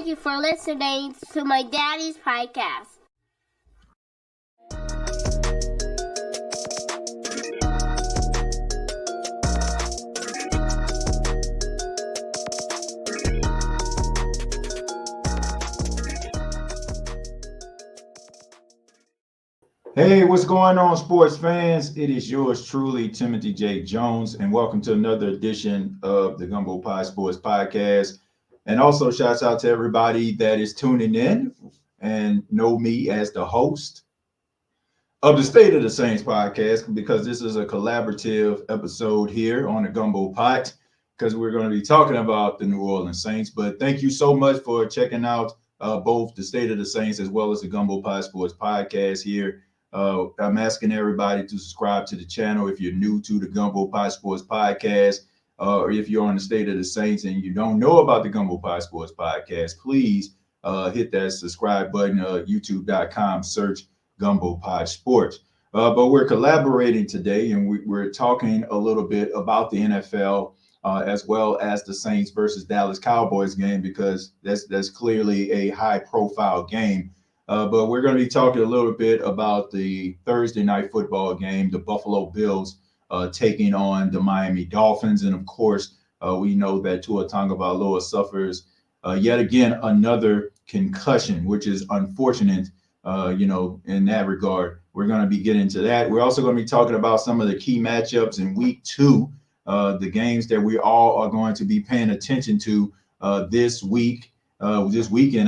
thank you for listening to my daddy's podcast. Hey, what's going on, sports fans? It is yours truly, Timothy J. Jones, and welcome to another edition of the Gumbo Pie Sports Podcast. And also, shouts out to everybody that is tuning in and know me as the host of the State of the Saints podcast, because this is a collaborative episode here on the Gumbo Pot, because we're going to be talking about the New Orleans Saints. But thank you so much for checking out both the State of the Saints as well as the Gumbo Pie Sports Podcast here. I'm asking everybody to subscribe to the channel if you're new to the Gumbo Pie Sports Podcast, or if you're on the State of the Saints and you don't know about the Gumbo Pie Sports Podcast, please hit that subscribe button, youtube.com, search Gumbo Pie Sports. But we're collaborating today, and we're talking a little bit about the NFL as well as the Saints versus Dallas Cowboys game, because that's clearly a high-profile game. But we're going to be talking a little bit about the Thursday night football game, the Buffalo Bills taking on the Miami Dolphins. And of course, we know that Tua Tagovailoa suffers yet again another concussion, which is unfortunate, in that regard. We're going to be getting to that. We're also going to be talking about some of the key matchups in week 2, the games that we all are going to be paying attention to this weekend,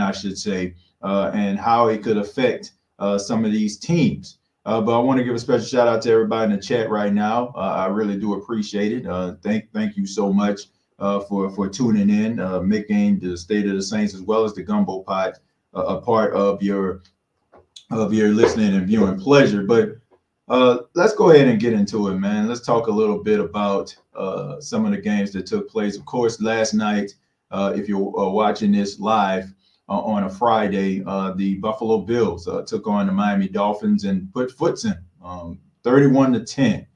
I should say. And how it could affect some of these teams. But I want to give a special shout out to everybody in the chat right now. I really do appreciate it. Thank you so much for tuning in, making the State of the Saints as well as the Gumbo Pot a part of your listening and viewing pleasure. But let's go ahead and get into it, man. Let's talk a little bit about some of the games that took place. Of course, last night, if you're watching this live, on a Friday, the Buffalo Bills took on the Miami Dolphins and put foots in 31-10.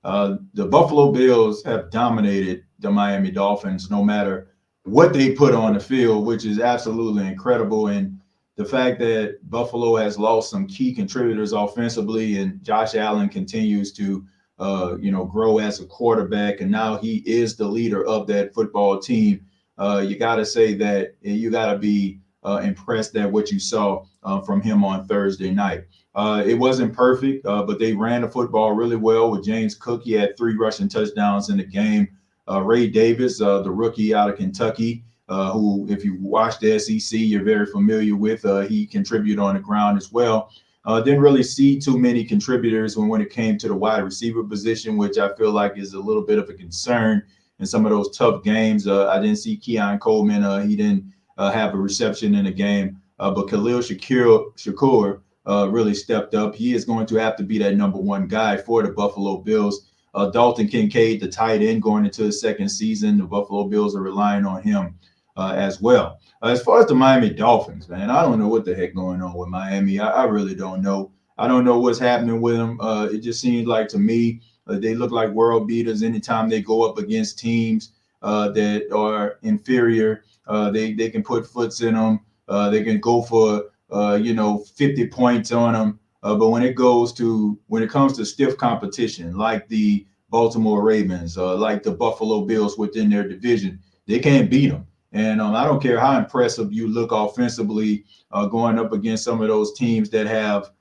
The Buffalo Bills have dominated the Miami Dolphins no matter what they put on the field, which is absolutely incredible. And the fact that Buffalo has lost some key contributors offensively, and Josh Allen continues to grow as a quarterback, and now he is the leader of that football team. You got to say that you got to be impressed at what you saw from him on Thursday night. It wasn't perfect, but they ran the football really well with James Cook. He had 3 rushing touchdowns in the game. Ray Davis, the rookie out of Kentucky, who, if you watch the SEC, you're very familiar with. He contributed on the ground as well. Didn't really see too many contributors when it came to the wide receiver position, which I feel like is a little bit of a concern in some of those tough games. I didn't see Keon Coleman. He didn't have a reception in the game, but Khalil Shakur really stepped up. He is going to have to be that number 1 guy for the Buffalo Bills. Dalton Kincaid, the tight end, going into his second season, the Buffalo Bills are relying on him as well. As far as the Miami Dolphins, man, I don't know what the heck going on with Miami. I really don't know. I don't know what's happening with them. It just seems like to me they look like world beaters anytime they go up against teams that are inferior. They can put foots in them. They can go for 50 points on them. But when it comes to stiff competition, like the Baltimore Ravens, like the Buffalo Bills within their division, they can't beat them. And I don't care how impressive you look offensively, going up against some of those teams that have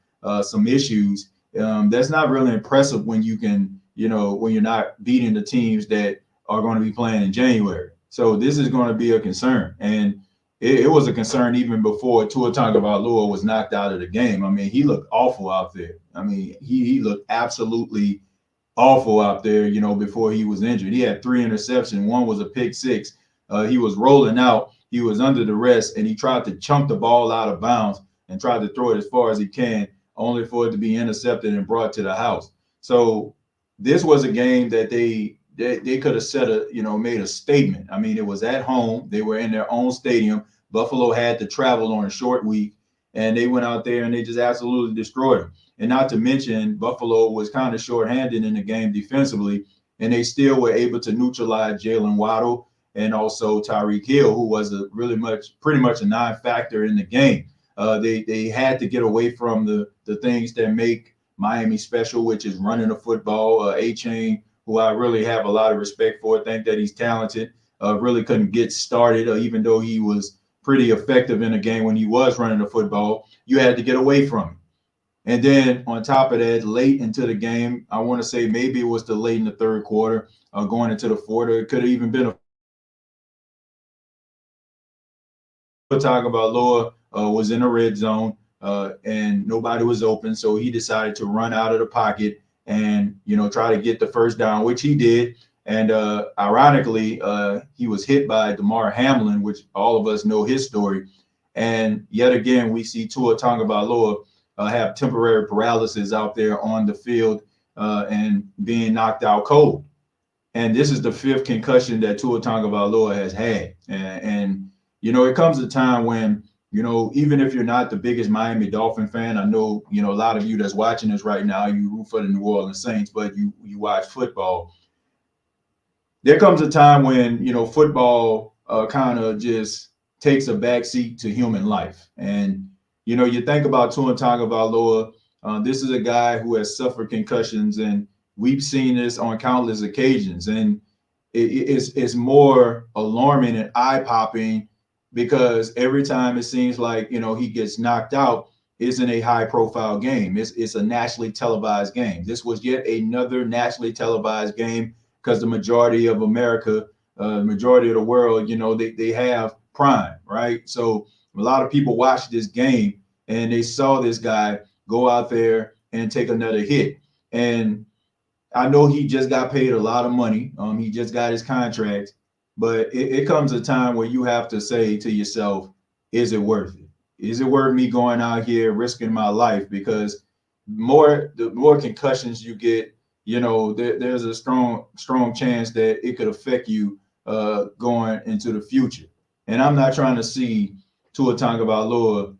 some issues. That's not really impressive when you can, when you're not beating the teams that are going to be playing in January. So this is going to be a concern. And it was a concern even before Tua Tagovailoa was knocked out of the game. I mean, he looked awful out there. I mean, he looked absolutely awful out there, before he was injured. He had 3 interceptions. 1 was a pick 6. He was rolling out. He was under the rest, and he tried to chunk the ball out of bounds and tried to throw it as far as he can, only for it to be intercepted and brought to the house. So this was a game that they could have made a statement. I mean, it was at home. They were in their own stadium. Buffalo had to travel on a short week, and they went out there and they just absolutely destroyed them. And not to mention, Buffalo was kind of shorthanded in the game defensively, and they still were able to neutralize Jalen Waddle and also Tyreek Hill, who was pretty much a non-factor in the game. They had to get away from the things that make Miami special, which is running the football. A-Chain, who I really have a lot of respect for, think that he's talented, really couldn't get started, even though he was pretty effective in the game when he was running the football. You had to get away from him. And then on top of that, late into the game, I want to say maybe it was the late in the third quarter, going into the fourth, or it could have even been Tagovailoa was in the red zone and nobody was open, so he decided to run out of the pocket and try to get the first down, which he did. And ironically, he was hit by Damar Hamlin, which all of us know his story. And yet again, we see Tua Tagovailoa have temporary paralysis out there on the field and being knocked out cold. And this is the fifth concussion that Tua Tagovailoa has had. And it comes a time when, even if you're not the biggest Miami Dolphin fan, I know, a lot of you that's watching this right now, you root for the New Orleans Saints, but you watch football. There comes a time when, football kind of just takes a backseat to human life. And, you think about Tua Tagovailoa. This is a guy who has suffered concussions, and we've seen this on countless occasions. And it's more alarming and eye-popping because every time it seems like, he gets knocked out, it's in a high-profile game. It's a nationally televised game. This was yet another nationally televised game because the majority of America, majority of the world, they have Prime, right? So a lot of people watched this game and they saw this guy go out there and take another hit. And I know he just got paid a lot of money. He just got his contract, but it comes a time where you have to say to yourself, is it worth it? Is it worth me going out here risking my life? Because the more concussions you get, there's a strong chance that it could affect you going into the future. And I'm not trying to see Tua Tagovailoa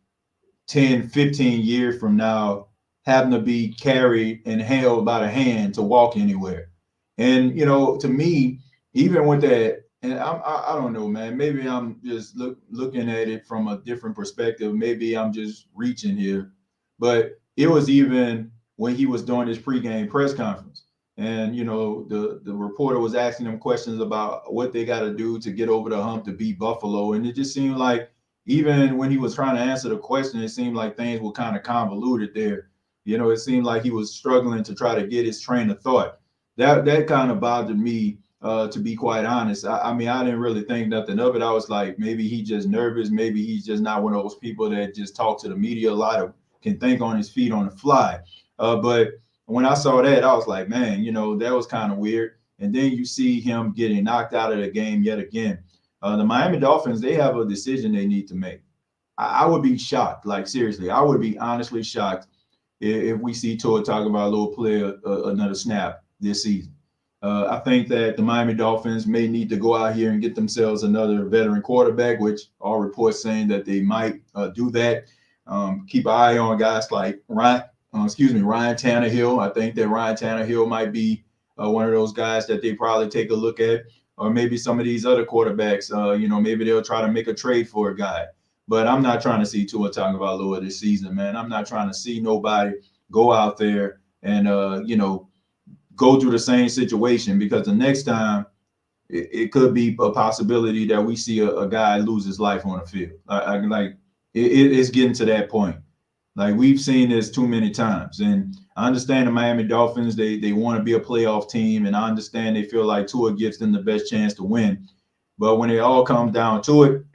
10, 15 years from now having to be carried and held by the hand to walk anywhere. And, to me, even with that, and I don't know, man, maybe I'm just looking at it from a different perspective. Maybe I'm just reaching here. But it was even when he was doing his pregame press conference. And, the reporter was asking him questions about what they got to do to get over the hump to beat Buffalo. And it just seemed like even when he was trying to answer the question, it seemed like things were kind of convoluted there. It seemed like he was struggling to try to get his train of thought. That kind of bothered me, to be quite honest. I mean, I didn't really think nothing of it. I was like, maybe he's just nervous. Maybe he's just not one of those people that just talk to the media a lot or can think on his feet on the fly. But when I saw that, I was like, man, that was kind of weird. And then you see him getting knocked out of the game yet again. The Miami Dolphins, they have a decision they need to make. I would be shocked. Like, seriously, I would be honestly shocked if we see Tua Tagovailoa play another snap this season. I think that the Miami Dolphins may need to go out here and get themselves another veteran quarterback, which all reports saying that they might do that. Keep an eye on guys like Ryan Tannehill. I think that Ryan Tannehill might be one of those guys that they probably take a look at, or maybe some of these other quarterbacks. Maybe they'll try to make a trade for a guy. But I'm not trying to see Tua Tagovailoa this season, man. I'm not trying to see nobody go out there and go through the same situation, because the next time it could be a possibility that we see a guy lose his life on the field. It's getting to that point. Like, we've seen this too many times. And I understand the Miami Dolphins, they want to be a playoff team, and I understand they feel like Tua gives them the best chance to win. But when it all comes down to it,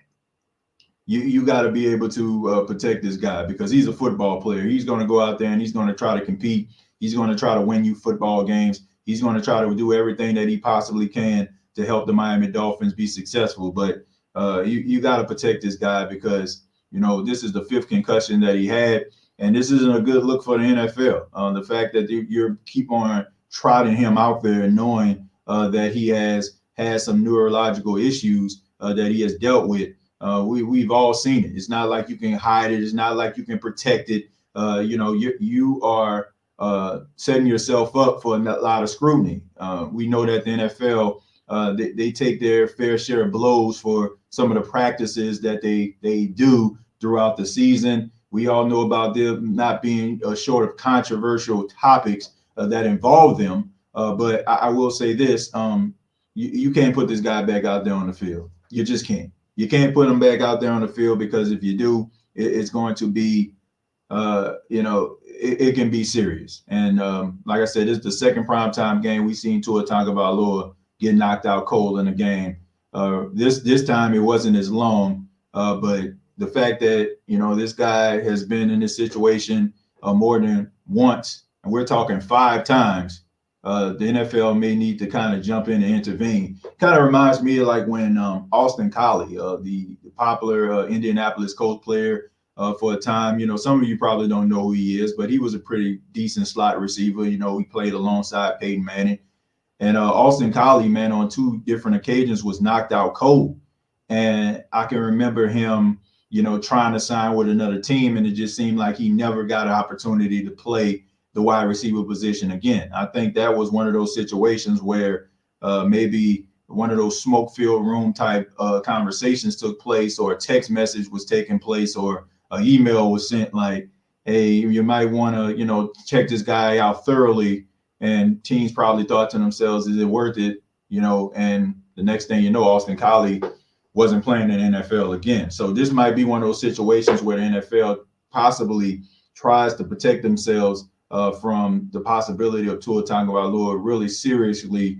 you got to be able to protect this guy, because he's a football player. He's going to go out there and he's going to try to compete. He's going to try to win you football games. He's going to try to do everything that he possibly can to help the Miami Dolphins be successful. But you got to protect this guy, because, this is the fifth concussion that he had. And this isn't a good look for the NFL. The fact that you keep on trotting him out there, knowing that he has had some neurological issues that he has dealt with. We've all seen it. It's not like you can hide it. It's not like you can protect it. You are setting yourself up for a lot of scrutiny. We know that the NFL They take their fair share of blows for some of the practices that they do throughout the season. We all know about them not being short of controversial topics that involve them. But I will say this: you can't put this guy back out there on the field. You just can't. You can't put him back out there on the field, because if you do, it's going to be, it can be serious. And like I said, this is the second primetime game we've seen Tua Tagovailoa get knocked out cold in a game. This time it wasn't as long, but the fact that this guy has been in this situation more than once, and we're talking 5 times. The NFL may need to kind of jump in and intervene. Kind of reminds me of like when Austin Collie, the popular Indianapolis Colts player for a time, some of you probably don't know who he is, but he was a pretty decent slot receiver. He played alongside Peyton Manning. And Austin Collie, man, on 2 different occasions was knocked out cold. And I can remember him, trying to sign with another team, and it just seemed like he never got an opportunity to play the wide receiver position again. I think that was one of those situations where maybe one of those smoke-filled room type conversations took place, or a text message was taking place, or an email was sent like, hey, you might want to, check this guy out thoroughly. And teams probably thought to themselves, is it worth it? And the next thing you know, Austin Collie wasn't playing in the NFL again. So this might be one of those situations where the NFL possibly tries to protect themselves from the possibility of Tua Tagovailoa really seriously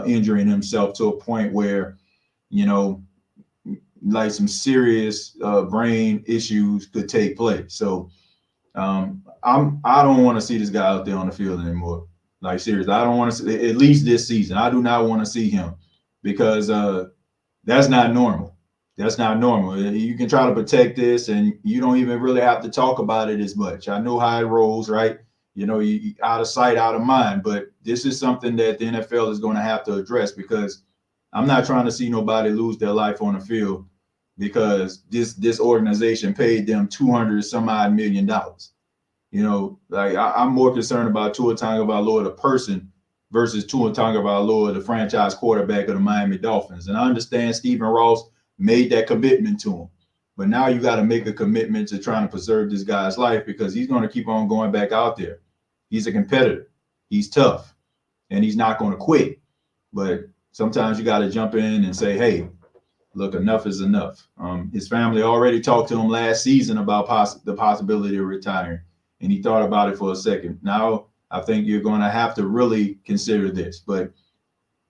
injuring himself to a point where, like some serious brain issues could take place. So I don't want to see this guy out there on the field anymore. Like, seriously, I don't want to see, at least this season. I do not want to see him, because that's not normal. That's not normal. You can try to protect this, and you don't even really have to talk about it as much. I know how it rolls, right? You out of sight, out of mind. But this is something that the NFL is going to have to address, because I'm not trying to see nobody lose their life on the field because this organization paid them $200 some odd million. Like I'm more concerned about Tua Tagovailoa, the person, versus Tua Tagovailoa, the franchise quarterback of the Miami Dolphins. And I understand Stephen Ross made that commitment to him, but now you got to make a commitment to trying to preserve this guy's life, because he's going to keep on going back out there. He's a competitor. He's tough, and he's not going to quit. But sometimes you got to jump in and say, hey, look, enough is enough. His family already talked to him last season about the possibility of retiring, and he thought about it for a second. Now I think you're going to have to really consider this. But,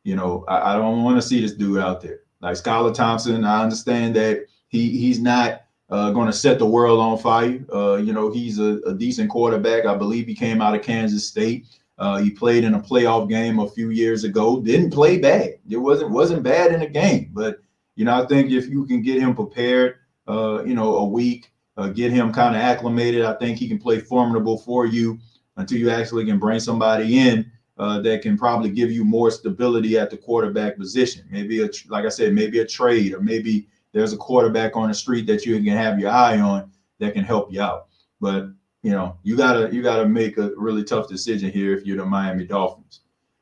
I don't want to see this dude out there. Like Skylar Thompson, I understand that he's not going to set the world on fire. He's a decent quarterback. I believe he came out of Kansas State. He played in a playoff game a few years ago. Didn't play bad. It wasn't bad in the game. But, I think if you can get him prepared, a week, get him kind of acclimated, I think he can play formidable for you until you actually can bring somebody in that can probably give you more stability at the quarterback position. Maybe, like I said, maybe a trade, or maybe there's a quarterback on the street that you can have your eye on that can help you out. But, you gotta make a really tough decision here if you're the Miami Dolphins.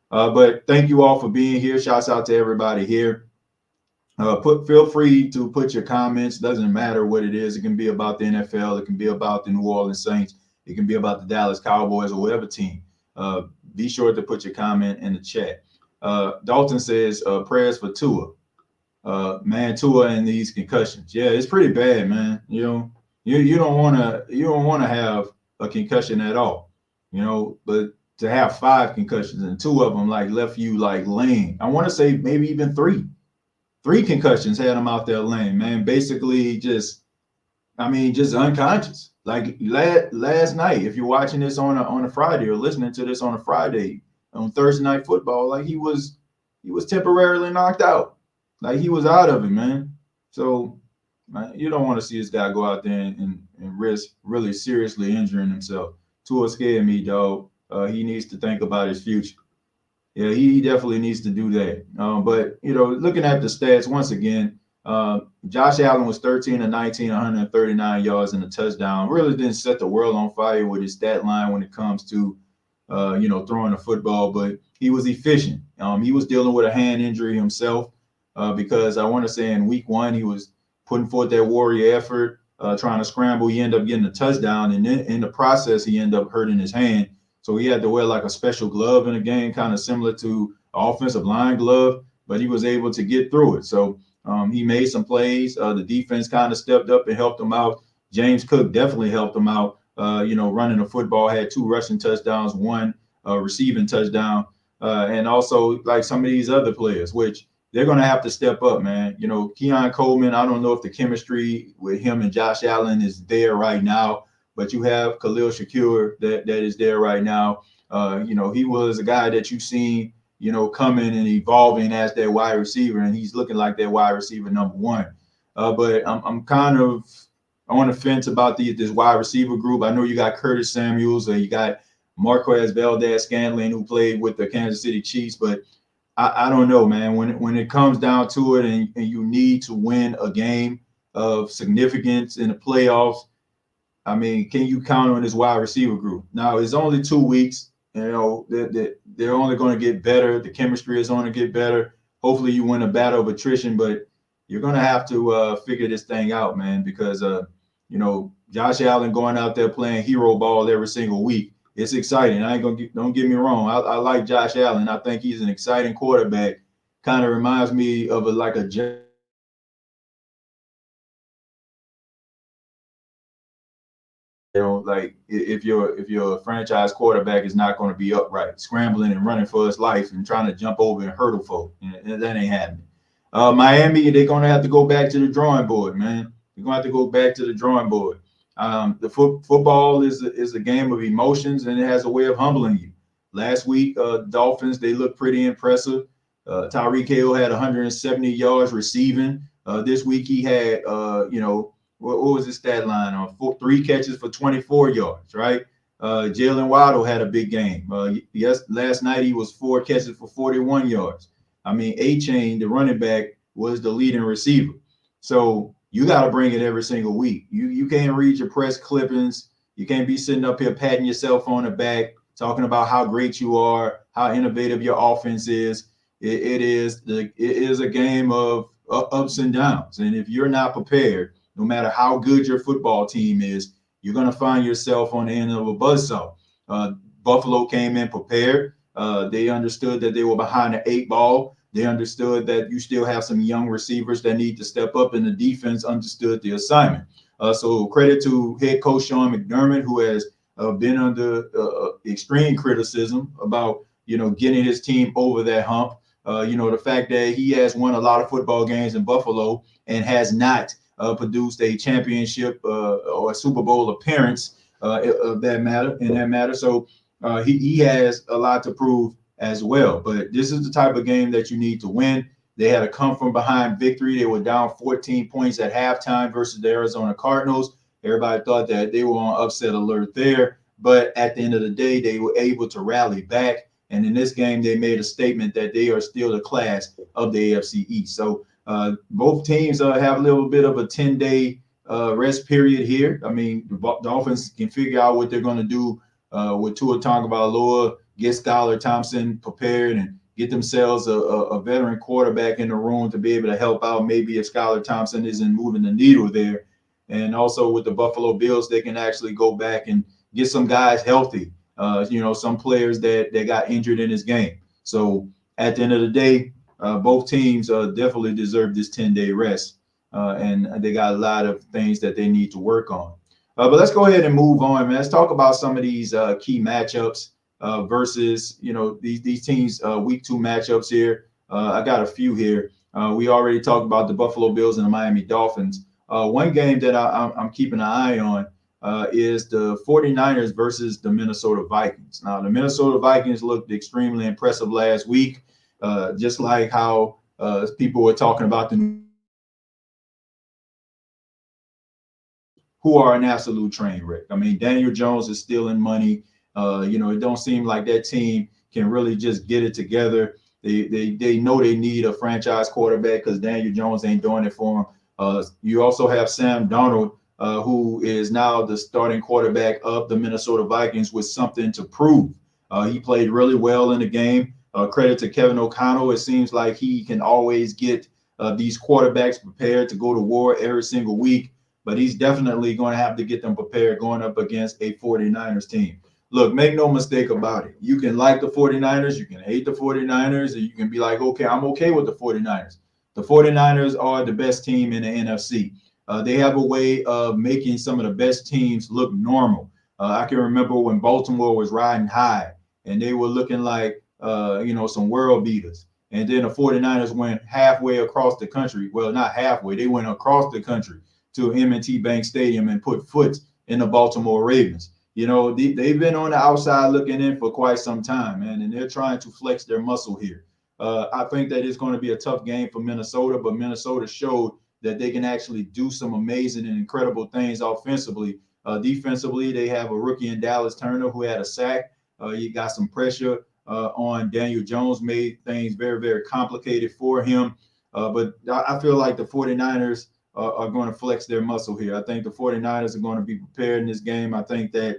But thank you all for being here. Shouts out to everybody here. Feel free to put your comments. Doesn't matter what it is. It can be about the NFL. It can be about the New Orleans Saints. It can be about the Dallas Cowboys or whatever team. Be sure to put your comment in the chat. Dalton says, prayers for Tua. Man, Tua and these concussions. Yeah, it's pretty bad, man. You don't want to have a concussion at all. But to have 5 concussions and 2 of them like left you like lame. I want to say maybe even 3. 3 concussions had him out there lame, man. Basically just unconscious. Like last night, if you're watching this on a Friday or listening to this on a Friday on Thursday Night Football, like he was temporarily knocked out. Like he was out of it, man. So you don't want to see this guy go out there and risk really seriously injuring himself. Tua scared me, dog. He needs to think about his future. Yeah, he definitely needs to do that. But, looking at the stats, once again, Josh Allen was 13 of 19, 139 yards and a touchdown. Really didn't set the world on fire with his stat line when it comes to, throwing the football, but he was efficient. He was dealing with a hand injury himself because I want to say in week 1 he was putting forth that warrior effort, trying to scramble. He ended up getting a touchdown, and then in the process he ended up hurting his hand. So he had to wear like a special glove in the game, kind of similar to an offensive line glove, but he was able to get through it. So he made some plays. The defense kind of stepped up and helped him out. James Cook definitely helped him out. Running the football, had 2 rushing touchdowns, 1 receiving touchdown, and also like some of these other players, which they're going to have to step up, man. Keon Coleman, I don't know if the chemistry with him and Josh Allen is there right now, but you have Khalil Shakir that is there right now. He was a guy that you've seen, coming and evolving as their wide receiver, and he's looking like their wide receiver number 1. But I'm kind of on the fence about this wide receiver group. I know you got Curtis Samuels, or you got Marquez Valdez-Scantling, who played with the Kansas City Chiefs, but I don't know, man. When it comes down to it, and you need to win a game of significance in the playoffs, I mean, can you count on this wide receiver group? Now, it's only 2 weeks. They're only going to get better. The chemistry is going to get better. Hopefully, you win a battle of attrition, but you're going to have to figure this thing out, man, because Josh Allen going out there playing hero ball every single week. It's exciting. Don't get me wrong. I like Josh Allen. I think he's an exciting quarterback. Kind of reminds me of a like if your franchise quarterback is not going to be upright, scrambling and running for his life and trying to jump over and hurdle folk, and that ain't happening. Miami, they're going to have to go back to the drawing board, man. They're going to have to go back to the drawing board. The football is a game of emotions, and it has a way of humbling you. Last week, Dolphins, they looked pretty impressive. Tyreek Hill had 170 yards receiving. This week he had, what was his stat line on 3 catches for 24 yards, right? Jalen Waddle had a big game. Last night he was 4 catches for 41 yards. I mean, A-Chain, the running back, was the leading receiver. So you got to bring it every single week. You can't read your press clippings. You can't be sitting up here patting yourself on the back, talking about how great you are, how innovative your offense is. It is a game of ups and downs. And if you're not prepared, no matter how good your football team is, you're going to find yourself on the end of a buzzsaw. Buffalo came in prepared. They understood that they were behind the 8 ball. They understood that you still have some young receivers that need to step up, and the defense understood the assignment. So credit to head coach Sean McDermott, who has been under extreme criticism about, getting his team over that hump. The fact that he has won a lot of football games in Buffalo and has not produced a championship or a Super Bowl appearance in that matter. So he has a lot to prove as well. But this is the type of game that you need to win. They had a come from behind victory. They were down 14 points at halftime versus the Arizona Cardinals. Everybody thought that they were on upset alert there. But at the end of the day, they were able to rally back. And in this game, they made a statement that they are still the class of the AFC East. So both teams have a little bit of a 10-day rest period here. I mean, the Dolphins can figure out what they're going to do with Tua Tagovailoa, get Skylar Thompson prepared, and get themselves a veteran quarterback in the room to be able to help out maybe if Skylar Thompson isn't moving the needle there. And also with the Buffalo Bills, they can actually go back and get some guys healthy, some players that got injured in this game. So at the end of the day, both teams definitely deserve this 10-day rest, and they got a lot of things that they need to work on. But let's go ahead and move on, man. Let's talk about some of these key matchups versus, these teams' week 2 matchups here. I got a few here. We already talked about the Buffalo Bills and the Miami Dolphins. One game that I'm keeping an eye on is the 49ers versus the Minnesota Vikings. Now, the Minnesota Vikings looked extremely impressive last week, just like how people were talking about who are an absolute train wreck. I mean, Daniel Jones is stealing money. It don't seem like that team can really just get it together. They know they need a franchise quarterback because Daniel Jones ain't doing it for them. You also have Sam Darnold, who is now the starting quarterback of the Minnesota Vikings with something to prove. He played really well in the game. Credit to Kevin O'Connell. It seems like he can always get these quarterbacks prepared to go to war every single week, but he's definitely going to have to get them prepared going up against a 49ers team. Look, make no mistake about it. You can like the 49ers, you can hate the 49ers, and you can be like, okay, I'm okay with the 49ers. The 49ers are the best team in the NFC. They have a way of making some of the best teams look normal. I can remember when Baltimore was riding high and they were looking like, some world beaters. And then the 49ers went halfway across the country. Well, not halfway. They went across the country to M&T Bank Stadium and put foot in the Baltimore Ravens. They've been on the outside looking in for quite some time, man, and they're trying to flex their muscle here. I think that it's going to be a tough game for Minnesota, but Minnesota showed that they can actually do some amazing and incredible things offensively. Defensively, they have a rookie in Dallas Turner who had a sack. You got some pressure on Daniel Jones, made things very, very complicated for him. But I feel like the 49ers are going to flex their muscle here. I think the 49ers are going to be prepared in this game. I think that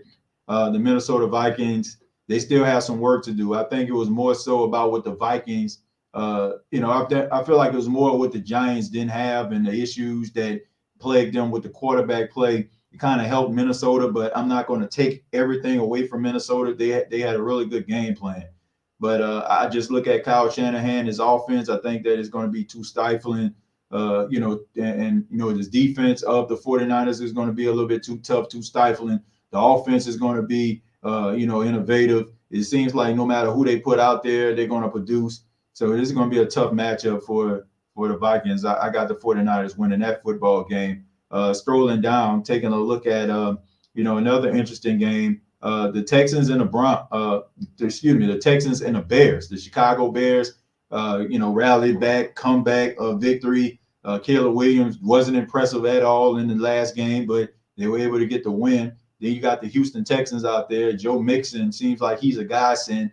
the Minnesota Vikings, they still have some work to do. I think it was more so about what the Vikings, I feel like it was more what the Giants didn't have and the issues that plagued them with the quarterback play. It kind of helped Minnesota, but I'm not going to take everything away from Minnesota. They had a really good game plan. But I just look at Kyle Shanahan, his offense. I think that it's going to be too stifling. This defense of the 49ers is going to be a little bit too tough, too stifling. The offense is going to be, innovative. It seems like no matter who they put out there, they're going to produce. So this is going to be a tough matchup for the Vikings. I got the 49ers winning that football game. Strolling down, taking a look at, another interesting game. The Texans and the Texans and the Bears, the Chicago Bears, rallied back, comeback victory. Caleb Williams wasn't impressive at all in the last game, but they were able to get the win. Then you got the Houston Texans out there. Joe Mixon seems like he's a godsend.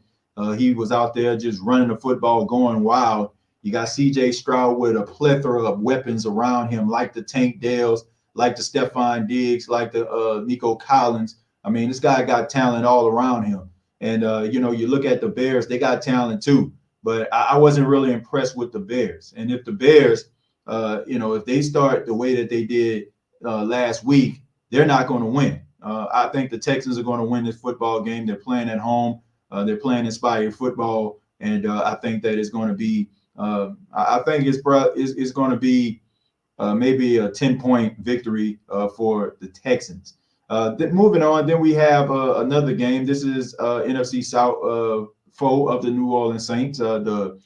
He was out there just running the football, going wild. You got C.J. Stroud with a plethora of weapons around him, like the Tank Dales, like the Stephon Diggs, like the Nico Collins. I mean, this guy got talent all around him. And, you look at the Bears, they got talent too. But I wasn't really impressed with the Bears. And if the Bears, if they start the way that they did last week, they're not going to win. I think the Texans are going to win this football game. They're playing at home. They're playing inspired football. And I think that it's going to be I think it's going to be maybe a 10-point victory for the Texans. Moving on, then we have another game. This is NFC South foe of the New Orleans Saints, the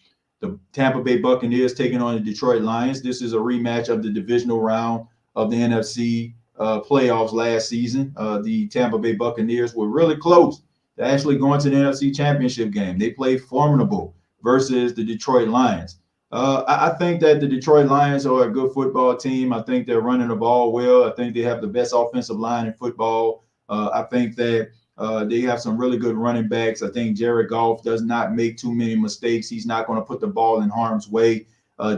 Tampa Bay Buccaneers taking on the Detroit Lions. This is a rematch of the divisional round of the NFC playoffs last season. The Tampa Bay Buccaneers were really close to actually going to the NFC Championship game. They played formidable versus the Detroit Lions. I think that the Detroit Lions are a good football team. I think they're running the ball well. I think they have the best offensive line in football. I think that they have some really good running backs. I think Jared Goff does not make too many mistakes. He's not going to put the ball in harm's way.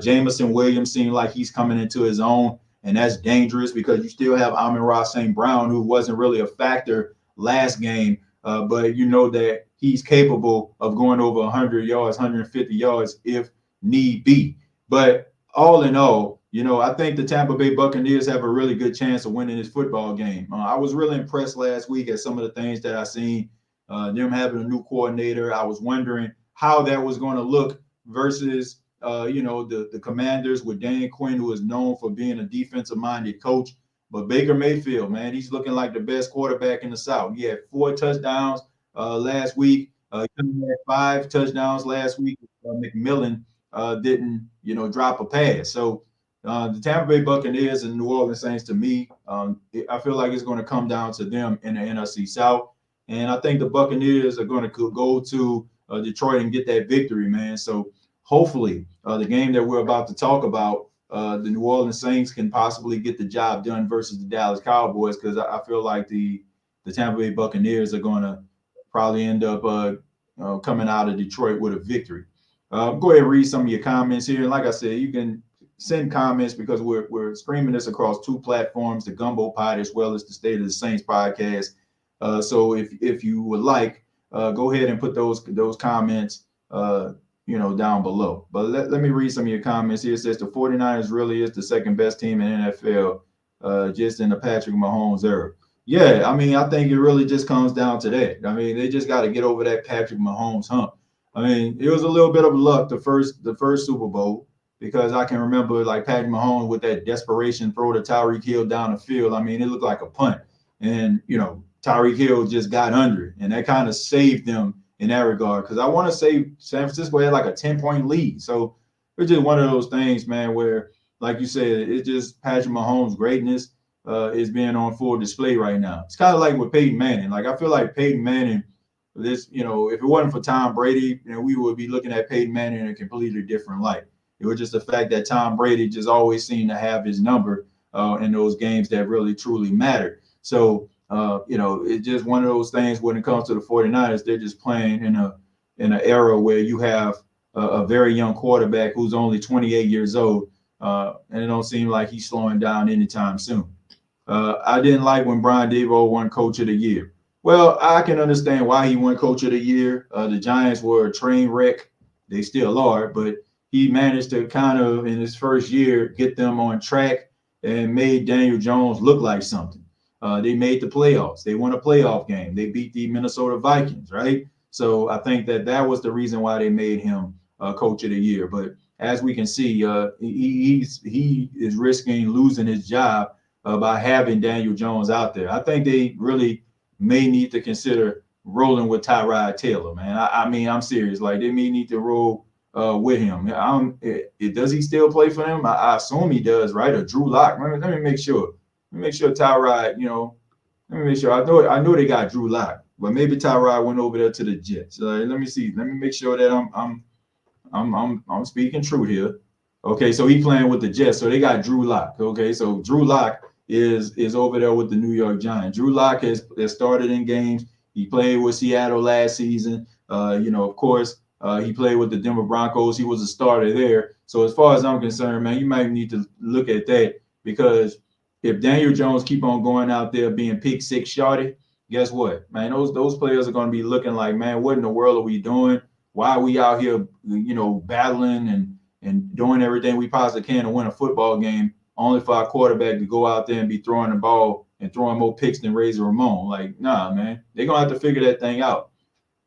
Jameson Williams seems like he's coming into his own, and that's dangerous because you still have Amon-Ra St. Brown, who wasn't really a factor last game, but you know that he's capable of going over 100 yards, 150 yards if need be. But all in all, I think the Tampa Bay Buccaneers have a really good chance of winning this football game. I was really impressed last week at some of the things that I seen. Them having a new coordinator, I was wondering how that was going to look versus, the Commanders with Dan Quinn, who is known for being a defensive-minded coach. But Baker Mayfield, man, he's looking like the best quarterback in the South. He had 4 touchdowns last week. He had 5 touchdowns last week. McMillan didn't, drop a pass. So the Tampa Bay Buccaneers and New Orleans Saints, to me, I feel like it's going to come down to them in the NFC South. And I think the Buccaneers are going to go to Detroit and get that victory, man. So hopefully the game that we're about to talk about, the New Orleans Saints can possibly get the job done versus the Dallas Cowboys, because I feel like the Tampa Bay Buccaneers are going to probably end up coming out of Detroit with a victory. Go ahead and read some of your comments here. And like I said, you can send comments because we're streaming this across 2 platforms, the Gumbo Pod as well as the State of the Saints podcast. So if you would like, go ahead and put those comments down below. But let me read some of your comments here. It says the 49ers really is the second best team in NFL just in the Patrick Mahomes era. Yeah, I mean, I think it really just comes down to that. I mean, they just got to get over that Patrick Mahomes hump. I mean, it was a little bit of luck the first Super Bowl, because I can remember like Patrick Mahomes with that desperation throw to Tyreek Hill down the field. I mean, it looked like a punt, and Tyreek Hill just got under it, and that kind of saved them in that regard. Because I want to say San Francisco had like a 10-point lead, so it's just one of those things, man, where like you said, it's just Patrick Mahomes' greatness is being on full display right now. It's kind of like with Peyton Manning. Like I feel like Peyton Manning, if it wasn't for Tom Brady, we would be looking at Peyton Manning in a completely different light. It was just the fact that Tom Brady just always seemed to have his number in those games that really truly mattered. So it's just one of those things when it comes to the 49ers. They're just playing in an era where you have a very young quarterback who's only 28 years old, and it don't seem like he's slowing down anytime soon. I didn't like when Brian Daboll won Coach of the Year. Well, I can understand why he won Coach of the Year. The Giants were a train wreck. They still are, but he managed to kind of, in his first year, get them on track and made Daniel Jones look like something. They made the playoffs. They won a playoff game. They beat the Minnesota Vikings, right? So I think that was the reason why they made him Coach of the Year. But as we can see, he is risking losing his job by having Daniel Jones out there. I think they really may need to consider rolling with Tyrod Taylor, man. I mean, I'm serious. Like, they may need to roll with him. Does he still play for them? I assume he does, right? Or Drew Lock. Let me make sure. Let me make sure Tyrod, let me make sure. I know they got Drew Lock, but maybe Tyrod went over there to the Jets. Let me see. Let me make sure that I'm speaking true here. Okay, so he playing with the Jets, so they got Drew Lock. Okay, so Drew Lock is over there with the New York Giants. Drew Lock has started in games. He played with Seattle last season. Of course, he played with the Denver Broncos. He was a starter there. So as far as I'm concerned, man, you might need to look at that, because if Daniel Jones keep on going out there being pick six shorty, guess what, man? Those players are going to be looking like, man, what in the world are we doing? Why are we out here, battling and doing everything we possibly can to win a football game, only for our quarterback to go out there and be throwing the ball and throwing more picks than Razor Ramon? Like, nah, man. They're going to have to figure that thing out,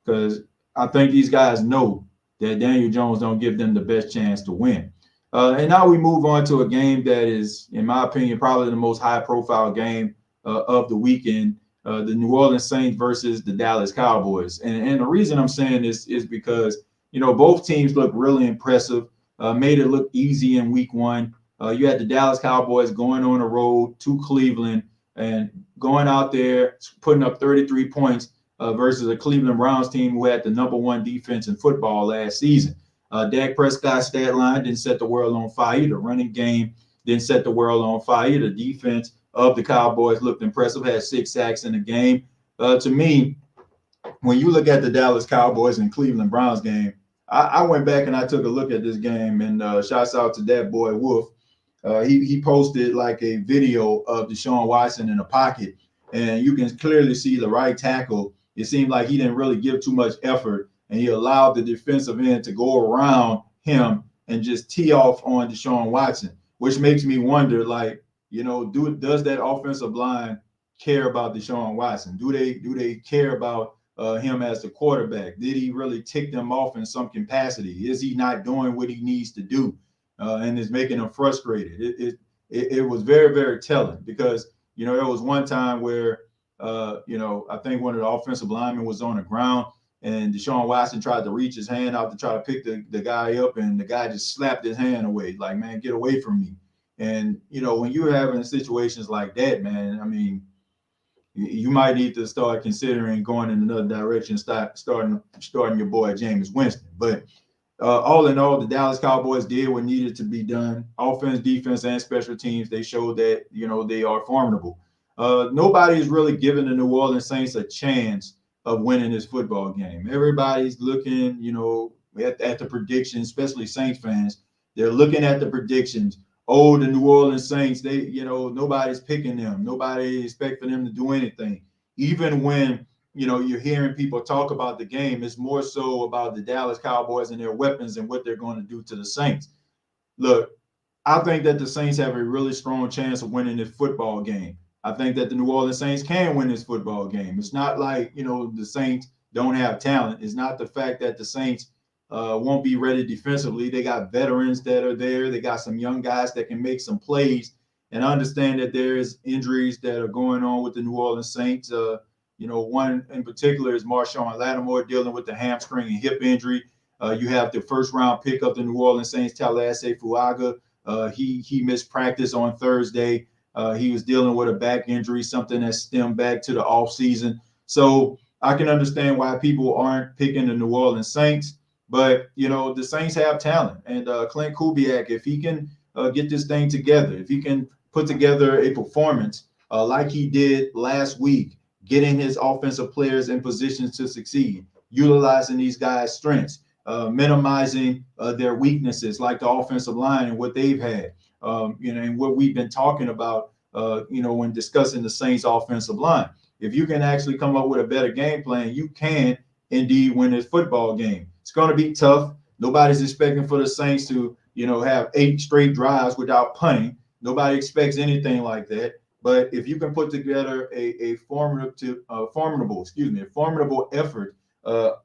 because I think these guys know that Daniel Jones don't give them the best chance to win. And now we move on to a game that is, in my opinion, probably the most high-profile game of the weekend, the New Orleans Saints versus the Dallas Cowboys. And the reason I'm saying this is because, both teams look really impressive, made it look easy in week one. You had the Dallas Cowboys going on the road to Cleveland and going out there, putting up 33 points versus a Cleveland Browns team who had the #1 defense in football last season. Dak Prescott's stat line didn't set the world on fire. The running game didn't set the world on fire. The defense of the Cowboys looked impressive, had 6 sacks in the game. To me, when you look at the Dallas Cowboys and Cleveland Browns game, I went back and I took a look at this game, and shouts out to that boy Wolf. He posted like a video of Deshaun Watson in a pocket, and you can clearly see the right tackle. It seemed like he didn't really give too much effort, and he allowed the defensive end to go around him and just tee off on Deshaun Watson, which makes me wonder, like, does that offensive line care about Deshaun Watson? Do they care about him as the quarterback? Did he really tick them off in some capacity? Is he not doing what he needs to do and is making them frustrated? It was very, very telling, because, there was one time where, I think one of the offensive linemen was on the ground, and Deshaun Watson tried to reach his hand out to try to pick the guy up, and the guy just slapped his hand away, like, man, get away from me. And, when you're having situations like that, man, I mean, you might need to start considering going in another direction, starting your boy Jameis Winston. But all in all, the Dallas Cowboys did what needed to be done. Offense, defense, and special teams, they showed that, they are formidable. Nobody is really giving the New Orleans Saints a chance of winning this football game. Everybody's looking, at the predictions, especially Saints fans. They're looking at the predictions. Oh, the New Orleans Saints, nobody's picking them. Nobody expecting them to do anything. Even when you're hearing people talk about the game. It's more so about the Dallas Cowboys and their weapons and what they're going to do to the Saints. Look, I think that the Saints have a really strong chance of winning this football game. I think that the New Orleans Saints can win this football game. It's not like, the Saints don't have talent. It's not the fact that the Saints won't be ready defensively. They got veterans that are there. They got some young guys that can make some plays. And I understand that there is injuries that are going on with the New Orleans Saints. One in particular is Marshawn Lattimore dealing with the hamstring and hip injury. You have the first-round pick of the New Orleans Saints, Tallahassee Fuaga. He missed practice on Thursday. He was dealing with a back injury, something that stemmed back to the offseason. So I can understand why people aren't picking the New Orleans Saints. But, the Saints have talent. And Clint Kubiak, if he can get this thing together, if he can put together a performance like he did last week, getting his offensive players in positions to succeed, utilizing these guys' strengths, minimizing their weaknesses like the offensive line and what they've had, and what we've been talking about, when discussing the Saints offensive line. If you can actually come up with a better game plan, you can indeed win this football game. It's going to be tough. Nobody's expecting for the Saints to, have 8 straight drives without punting. Nobody expects anything like that. But if you can put together a formidable effort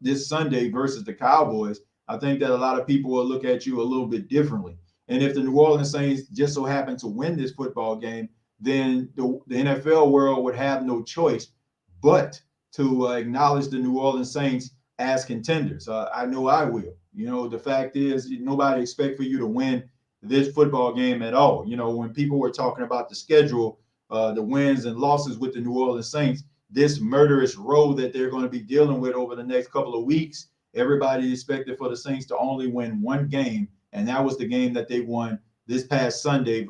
this Sunday versus the Cowboys, I think that a lot of people will look at you a little bit differently. And if the New Orleans Saints just so happen to win this football game, then the NFL world would have no choice but to acknowledge the New Orleans Saints as contenders. I know I will. The fact is, nobody expects for you to win this football game at all. When people were talking about the schedule, the wins and losses with the New Orleans Saints, this murderous road that they're going to be dealing with over the next couple of weeks, everybody expected for the Saints to only win one game, and that was the game that they won this past Sunday.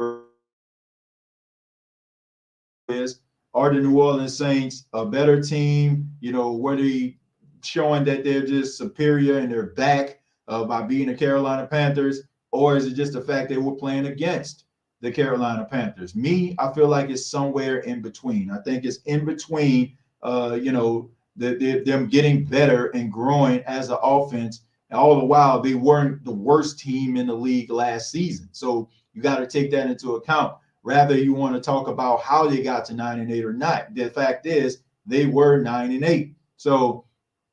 Are the New Orleans Saints a better team? Were they showing that they're just superior and they're back by beating the Carolina Panthers? Or is it just the fact they were playing against the Carolina Panthers? I feel like it's somewhere in between. I think it's in between, them getting better and growing as an offense. And all the while, they weren't the worst team in the league last season. So you got to take that into account. Rather, you want to talk about how they got to 9-8 or not. The fact is, they were 9-8. So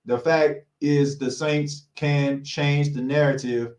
the fact is, the Saints can change the narrative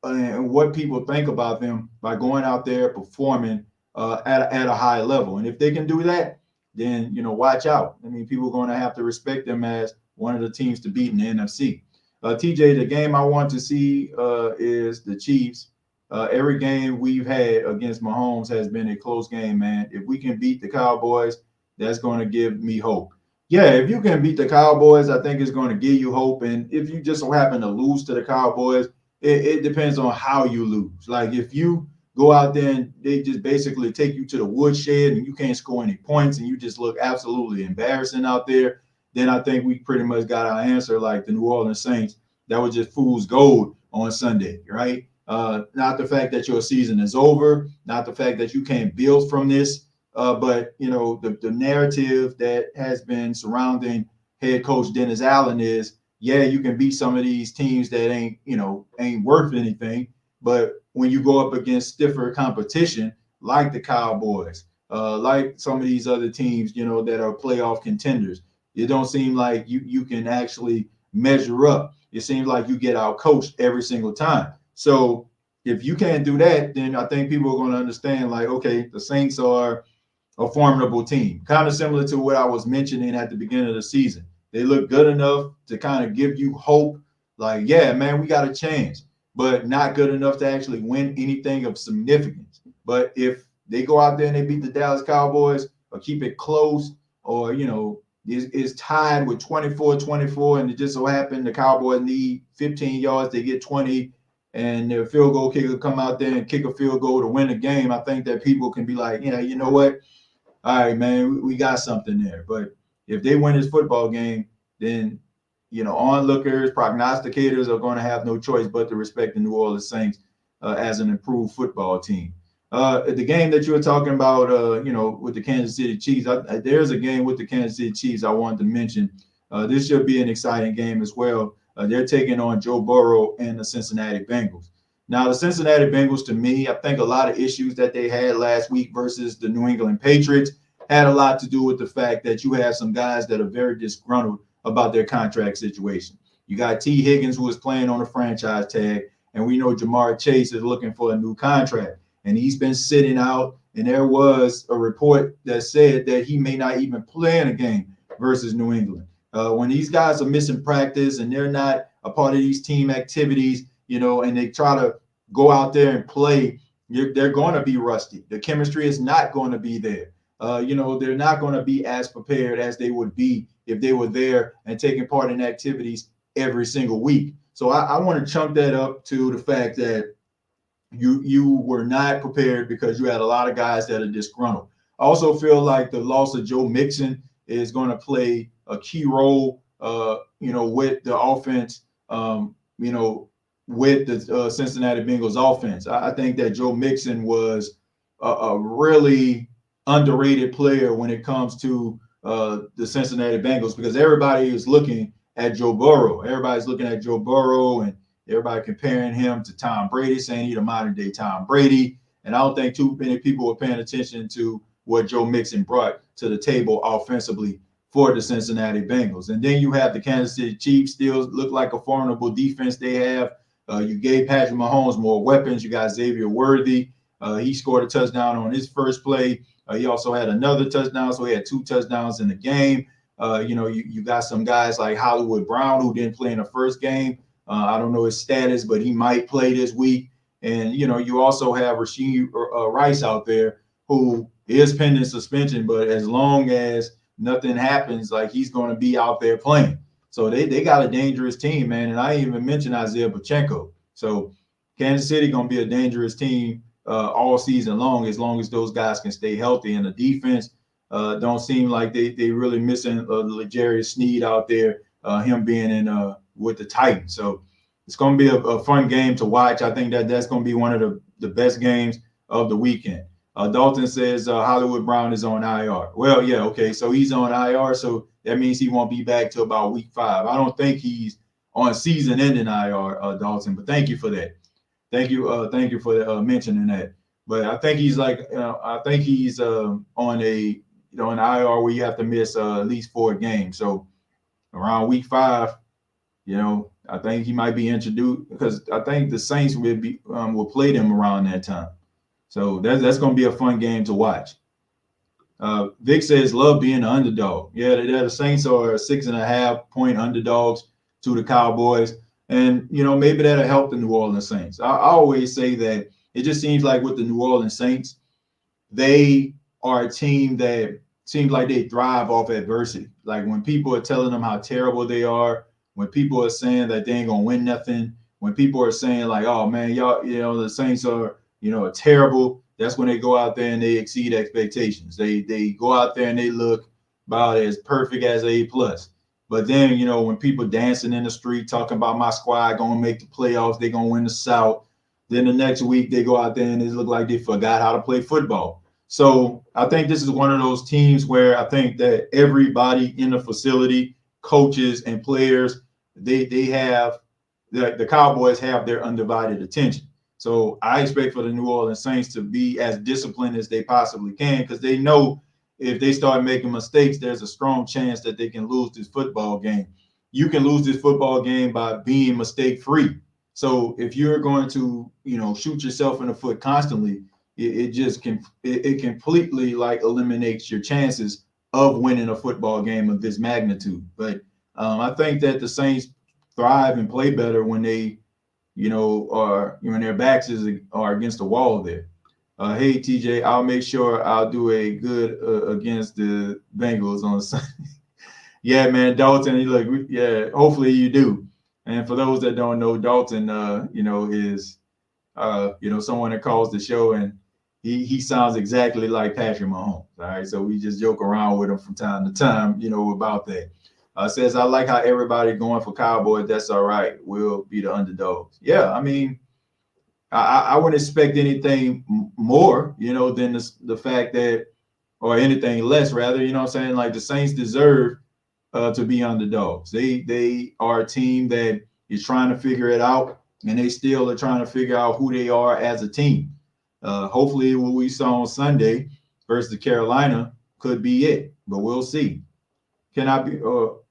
and what people think about them by going out there performing at a high level. And if they can do that, then, watch out. I mean, people are going to have to respect them as one of the teams to beat in the NFC. TJ, the game I want to see is the Chiefs. Every game we've had against Mahomes has been a close game, man. If we can beat the Cowboys, that's going to give me hope. Yeah, if you can beat the Cowboys, I think it's going to give you hope. And if you just so happen to lose to the Cowboys, it depends on how you lose. Like if you go out there and they just basically take you to the woodshed and you can't score any points and you just look absolutely embarrassing out there, then I think we pretty much got our answer like the New Orleans Saints. That was just fool's gold on Sunday, right? Not the fact that your season is over, not the fact that you can't build from this, but the narrative that has been surrounding head coach Dennis Allen is, yeah, you can beat some of these teams that ain't worth anything, but when you go up against stiffer competition like the Cowboys, like some of these other teams, that are playoff contenders, it don't seem like you can actually measure up. It seems like you get out-coached every single time. So if you can't do that, then I think people are going to understand, like, okay, the Saints are a formidable team, kind of similar to what I was mentioning at the beginning of the season. They look good enough to kind of give you hope, like, yeah, man, we got a chance, but not good enough to actually win anything of significance. But if they go out there and they beat the Dallas Cowboys or keep it close, or, is tied with 24-24, and it just so happened the Cowboys need 15 yards, they get 20, and their field goal kicker come out there and kick a field goal to win the game, I think that people can be like, yeah, you know what? All right, man, we got something there. But if they win this football game, then, onlookers, prognosticators are going to have no choice but to respect the New Orleans Saints as an improved football team. The game that you were talking about, with the Kansas City Chiefs, there's a game with the Kansas City Chiefs I wanted to mention. This should be an exciting game as well. They're taking on Joe Burrow and the Cincinnati Bengals. Now, the Cincinnati Bengals, to me, I think a lot of issues that they had last week versus the New England Patriots had a lot to do with the fact that you have some guys that are very disgruntled about their contract situation. You got T. Higgins, who is playing on a franchise tag, and we know Jamar Chase is looking for a new contract, and he's been sitting out. And there was a report that said that he may not even play in a game versus New England. When these guys are missing practice and they're not a part of these team activities, and they try to go out there and play, they're going to be rusty. The chemistry is not going to be there. They're not going to be as prepared as they would be if they were there and taking part in activities every single week. So I want to chunk that up to the fact that you were not prepared because you had a lot of guys that are disgruntled. I also feel like the loss of Joe Mixon is going to play a key role, with the offense, with the Cincinnati Bengals offense. I think that Joe Mixon was a really underrated player when it comes to the Cincinnati Bengals, because everybody is looking at Joe Burrow. Everybody's looking at Joe Burrow and everybody comparing him to Tom Brady, saying he's a modern day Tom Brady. And I don't think too many people were paying attention to what Joe Mixon brought to the table offensively for the Cincinnati Bengals. And then you have the Kansas City Chiefs, still look like a formidable defense they have. You gave Patrick Mahomes more weapons. You got Xavier Worthy. He scored a touchdown on his first play. He also had another touchdown, so he had 2 touchdowns in the game. You got some guys like Hollywood Brown, who didn't play in the first game. I don't know his status, but he might play this week. And, you also have Rashee Rice out there, who is pending suspension, but as long as nothing happens, like, he's going to be out there playing. So they got a dangerous team, man. And I didn't even mention Isaiah Pacheco. So Kansas City going to be a dangerous team all season long as those guys can stay healthy. And the defense don't seem like they really missing L'Jarius Sneed out there, him being in with the Titans. So it's going to be a fun game to watch. I think that's going to be one of the best games of the weekend. Dalton says Hollywood Brown is on IR. Well, yeah, okay. So he's on IR, so that means he won't be back till about week 5. I don't think he's on season-ending IR, Dalton. But thank you for that. Thank you for mentioning that. But I think he's on an IR where you have to miss at least 4 games. So around week 5, I think he might be introduced, because I think the Saints will play them around that time. So that's going to be a fun game to watch. Vic says, love being an underdog. Yeah, the Saints are 6.5-point underdogs to the Cowboys. And, maybe that'll help the New Orleans Saints. I always say that it just seems like with the New Orleans Saints, they are a team that seems like they thrive off adversity. Like, when people are telling them how terrible they are, when people are saying that they ain't going to win nothing, when people are saying like, oh, man, y'all, the Saints are, terrible, that's when they go out there and they exceed expectations. They go out there and they look about as perfect as A+. But then, when people dancing in the street talking about my squad going to make the playoffs, they're going to win the South, then the next week they go out there and it look like they forgot how to play football. So I think this is one of those teams where I think that everybody in the facility, coaches and players, they have the Cowboys have their undivided attention. So I expect for the New Orleans Saints to be as disciplined as they possibly can, because they know if they start making mistakes, there's a strong chance that they can lose this football game. You can lose this football game by being mistake-free. So if you're going to, shoot yourself in the foot constantly, it completely eliminates your chances of winning a football game of this magnitude. But I think that the Saints thrive and play better when they when their backs are against the wall there. Hey, TJ, I'll make sure I'll do a good against the Bengals on Sunday. Yeah, man, Dalton, hopefully you do. And for those that don't know, Dalton, is, someone that calls the show, and he sounds exactly like Patrick Mahomes. All right, so we just joke around with him from time to time, about that. Says, I like how everybody going for Cowboys. That's all right. We'll be the underdogs. Yeah, I mean, I wouldn't expect anything more, than the fact that, or anything less, rather, like the Saints deserve to be underdogs. They are a team that is trying to figure it out, and they still are trying to figure out who they are as a team. Hopefully, what we saw on Sunday versus Carolina could be it, but we'll see. Can I be?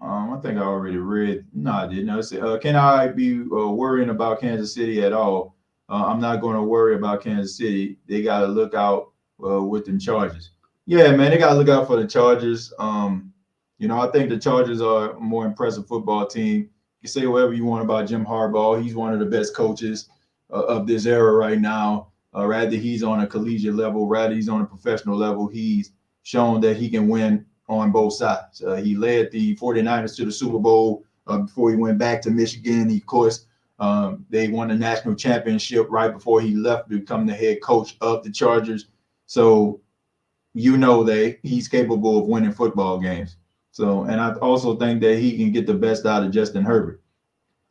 I think I already read. No, I didn't. I said, can I be worrying about Kansas City at all? I'm not going to worry about Kansas City. They got to look out with them Chargers. Yeah, man, they got to look out for the Chargers. I think the Chargers are a more impressive football team. You can say whatever you want about Jim Harbaugh. He's one of the best coaches of this era right now. Rather he's on a collegiate level, rather he's on a professional level. He's shown that he can win on both sides. He led the 49ers to the Super Bowl before he went back to Michigan. Of course, they won the national championship right before he left to become the head coach of the Chargers. So that he's capable of winning football games. So, and I also think that he can get the best out of Justin Herbert.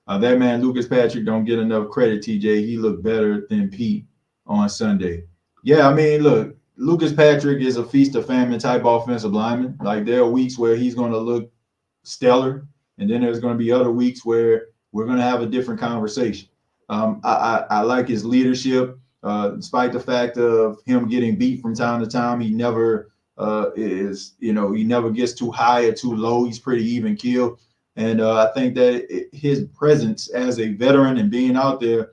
That man, Lucas Patrick, don't get enough credit, TJ. He looked better than Pete on Sunday. Yeah, I mean, look, Lucas Patrick is a feast of famine type offensive lineman. Like, there are weeks where he's going to look stellar, and then there's going to be other weeks where we're going to have a different conversation. I like his leadership. Despite the fact of him getting beat from time to time, he never he never gets too high or too low. He's pretty even keel. And I think that his presence as a veteran and being out there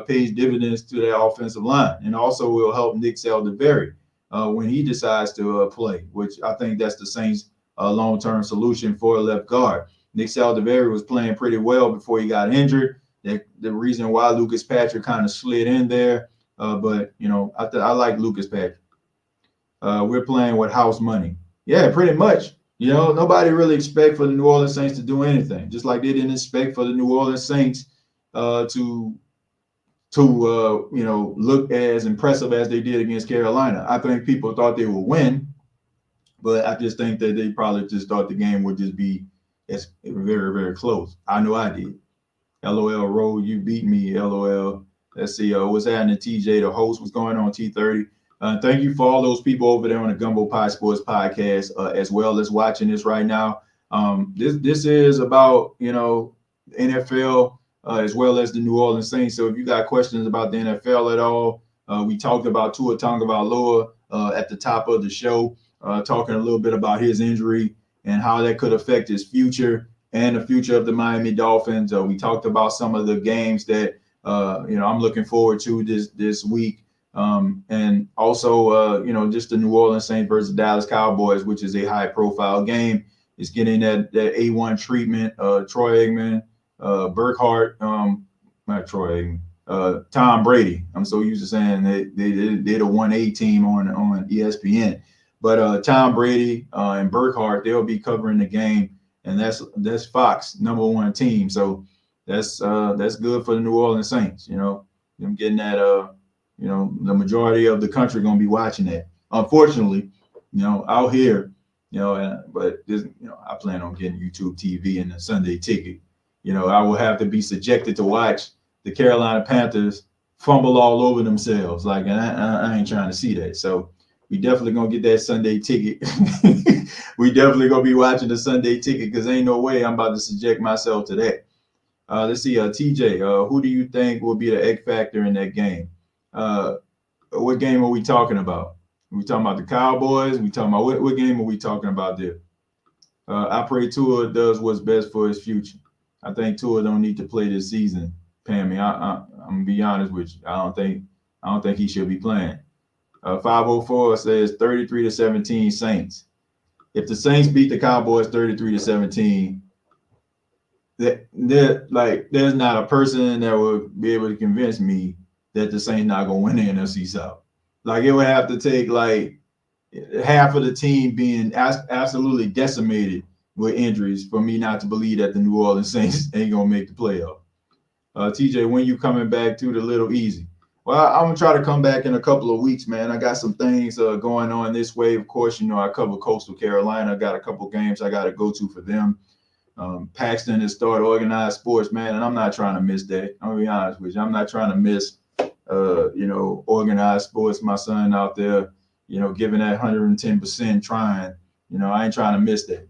pays dividends to that offensive line, and also will help Nick Saldiveri when he decides to play, which I think that's the Saints' long-term solution for a left guard. Nick Saldiveri was playing pretty well before he got injured. The reason why Lucas Patrick kind of slid in there, but I like Lucas Patrick. We're playing with house money. Yeah, pretty much. Nobody really expect for the New Orleans Saints to do anything, just like they didn't expect for the New Orleans Saints to look as impressive as they did against Carolina. I think people thought they would win, but I just think that they probably just thought the game would just be very, very close. I know I did. LOL, Roll, you beat me, LOL. Let's see, what's happening, TJ, the host? What's going on, T30? Thank you for all those people over there on the Gumbo Pie Sports podcast, as well as watching this right now. This is about, NFL as well as the New Orleans Saints. So if you got questions about the NFL at all, we talked about Tua Tagovailoa at the top of the show, talking a little bit about his injury and how that could affect his future and the future of the Miami Dolphins. We talked about some of the games that I'm looking forward to this week. And also, just the New Orleans Saints versus Dallas Cowboys, which is a high-profile game. It's getting that A1 treatment. Troy Aikman, Burkhardt, not Troy Aikman, Tom Brady. I'm so used to saying they're the 1A team on ESPN. But Tom Brady and Burkhardt, they'll be covering the game, and that's Fox #1 team. So that's good for the New Orleans Saints. Them getting that. The majority of the country going to be watching that. Unfortunately, out here, but this, I plan on getting YouTube TV and a Sunday ticket. I will have to be subjected to watch the Carolina Panthers fumble all over themselves. Like, and I ain't trying to see that. So we definitely going to get that Sunday ticket. We definitely going to be watching the Sunday ticket because ain't no way I'm about to subject myself to that. Let's see, TJ, who do you think will be the X factor in that game? What game are we talking about? Are we talking about the Cowboys? We talking about what game are we talking about there? I pray Tua does what's best for his future. I think Tua don't need to play this season, Pammy. I'm gonna be honest with you. I don't think he should be playing. 504 says 33-17 Saints. If the Saints beat the Cowboys 33-17, there's not a person that would be able to convince me that the Saints not gonna win the NFC South. Like, it would have to take like half of the team being absolutely decimated with injuries for me not to believe that the New Orleans Saints ain't gonna make the playoff. TJ, when you coming back to the Little Easy? Well, I'm gonna try to come back in a couple of weeks, man. I got some things going on this way. Of course, I cover Coastal Carolina. I got a couple games I got to go to for them. Paxton has started organized sports, man, and I'm not trying to miss that. I'm gonna be honest with you. I'm not trying to miss organized sports. My son out there, giving that 110% trying. I ain't trying to miss that.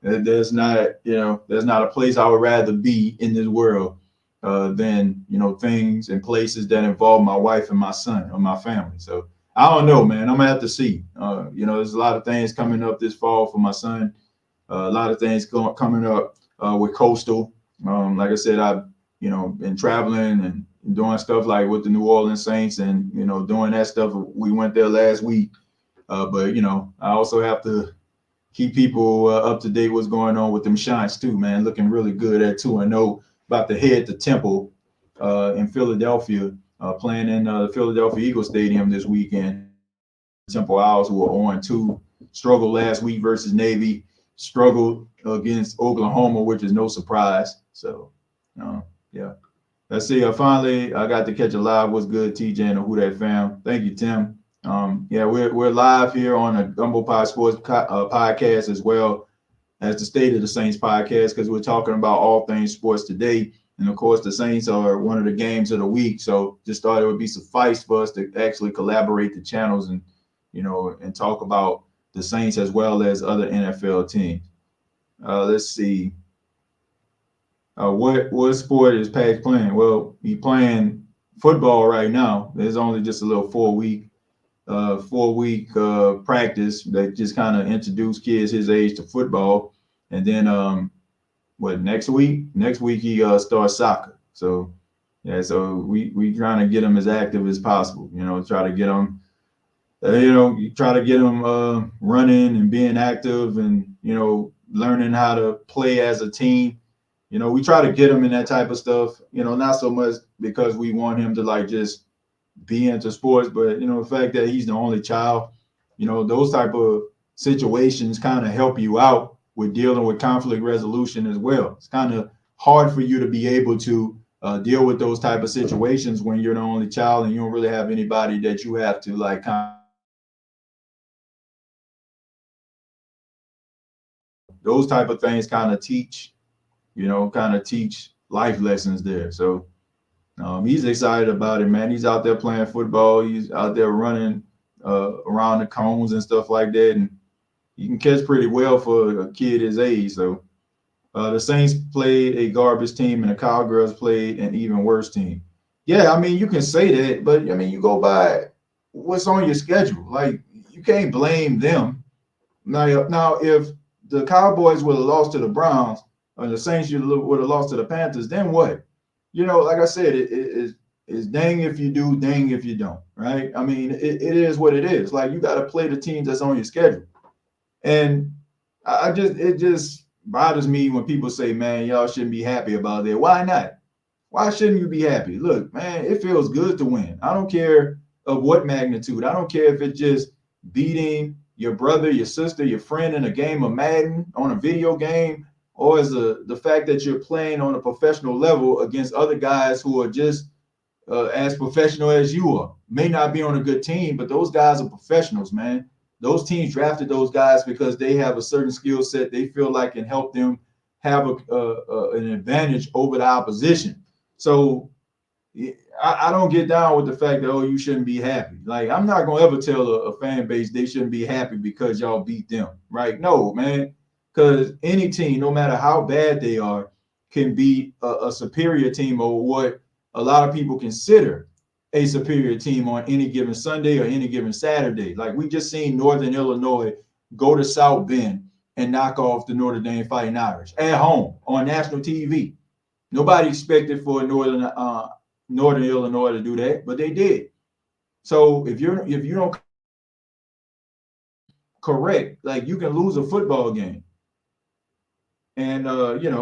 There's not, there's not a place I would rather be in this world than, things and places that involve my wife and my son or my family. So I don't know, man. I'm gonna have to see. There's a lot of things coming up this fall for my son. A lot of things coming up with Coastal. Like I said, I've, been traveling and doing stuff like with the New Orleans Saints and, doing that stuff. We went there last week. But, I also have to keep people up to date what's going on with them Shines too, man. Looking really good at 2-0. About to head to Temple in Philadelphia, playing in the Philadelphia Eagles Stadium this weekend. Temple Owls, who are 0-2, struggled last week versus Navy, struggled against Oklahoma, which is no surprise. So, yeah. Let's see. Finally, I got to catch a live. What's good, TJ and the Who That Fam? Thank you, Tim. We're live here on a Gumbo Pie Sports podcast as well as the State of the Saints podcast, because we're talking about all things sports today. And of course, the Saints are one of the games of the week. So just thought it would be suffice for us to actually collaborate the channels and, and talk about the Saints as well as other NFL teams. Let's see. What sport is Pax playing? Well, he's playing football right now. There's only just a little 4-week practice that just kind of introduced kids his age to football. And then next week he starts soccer. So yeah, so we trying to get him as active as possible, try to get him running and being active and learning how to play as a team. We try to get him in that type of stuff, not so much because we want him to like just be into sports, but the fact that he's the only child, those type of situations kind of help you out with dealing with conflict resolution as well. It's kind of hard for you to be able to deal with those type of situations when you're the only child and you don't really have anybody that you have to like those type of things kind of teach life lessons there. So he's excited about it, man. He's out there playing football. He's out there running around the cones and stuff like that. And he can catch pretty well for a kid his age. So the Saints played a garbage team and the Cowgirls played an even worse team. Yeah, I mean, you can say that, but I mean, you go by what's on your schedule. Like, you can't blame them. Now, if the Cowboys would have lost to the Browns or the Saints would have lost to the Panthers, then what? Like I said, it's dang if you do, dang if you don't, right? I mean, it is what it is. Like, you got to play the teams that's on your schedule. And it just bothers me when people say, man, y'all shouldn't be happy about that. Why not? Why shouldn't you be happy? Look, man, it feels good to win. I don't care of what magnitude. I don't care if it's just beating your brother, your sister, your friend in a game of Madden, on a video game, or as the fact that you're playing on a professional level against other guys who are just as professional as you are. May not be on a good team, but those guys are professionals, man. Those teams drafted those guys because they have a certain skill set they feel like can help them have an advantage over the opposition. So I don't get down with the fact that, you shouldn't be happy. Like, I'm not going to ever tell a fan base they shouldn't be happy because y'all beat them, right? No, man. Because any team, no matter how bad they are, can beat a superior team or what a lot of people consider a superior team on any given Sunday or any given Saturday. Like, we just seen Northern Illinois go to South Bend and knock off the Notre Dame Fighting Irish at home on national TV. Nobody expected for Northern Illinois to do that, but they did. So if you don't correct, like, you can lose a football game. And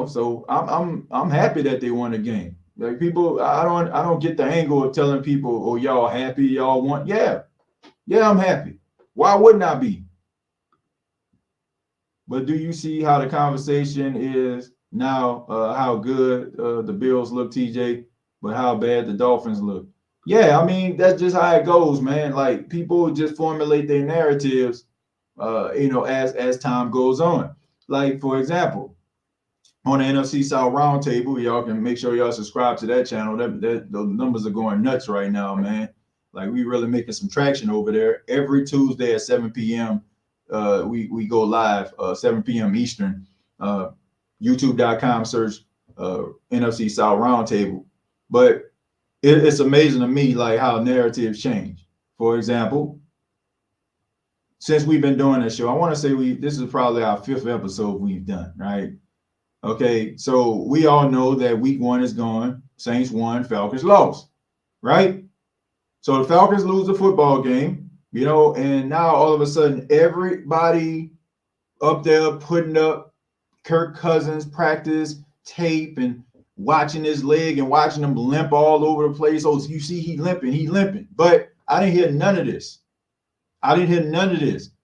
so I'm happy that they won the game. Like, people, I don't get the angle of telling people, oh, y'all happy, y'all want. Yeah, I'm happy. Why wouldn't I be? But do you see how the conversation is now? How good the Bills look, TJ, but how bad the Dolphins look. Yeah, I mean, that's just how it goes, man. Like, people just formulate their narratives, as time goes on. Like, for example, on the NFC South Roundtable, y'all can make sure y'all subscribe to that channel. The numbers are going nuts right now, man. Like, we really making some traction over there. Every Tuesday at 7 p.m., we go live, 7 p.m. Eastern. YouTube.com, search NFC South Roundtable. But it's amazing to me like how narratives change. For example, since we've been doing this show, I want to say this is probably our 5th episode we've done, right? Okay, so we all know that week 1 is gone. Saints won, Falcons lost, right? So the Falcons lose the football game, and now all of a sudden everybody up there putting up Kirk Cousins practice tape and watching his leg and watching him limp all over the place. Oh, so you see he limping. But I didn't hear none of this.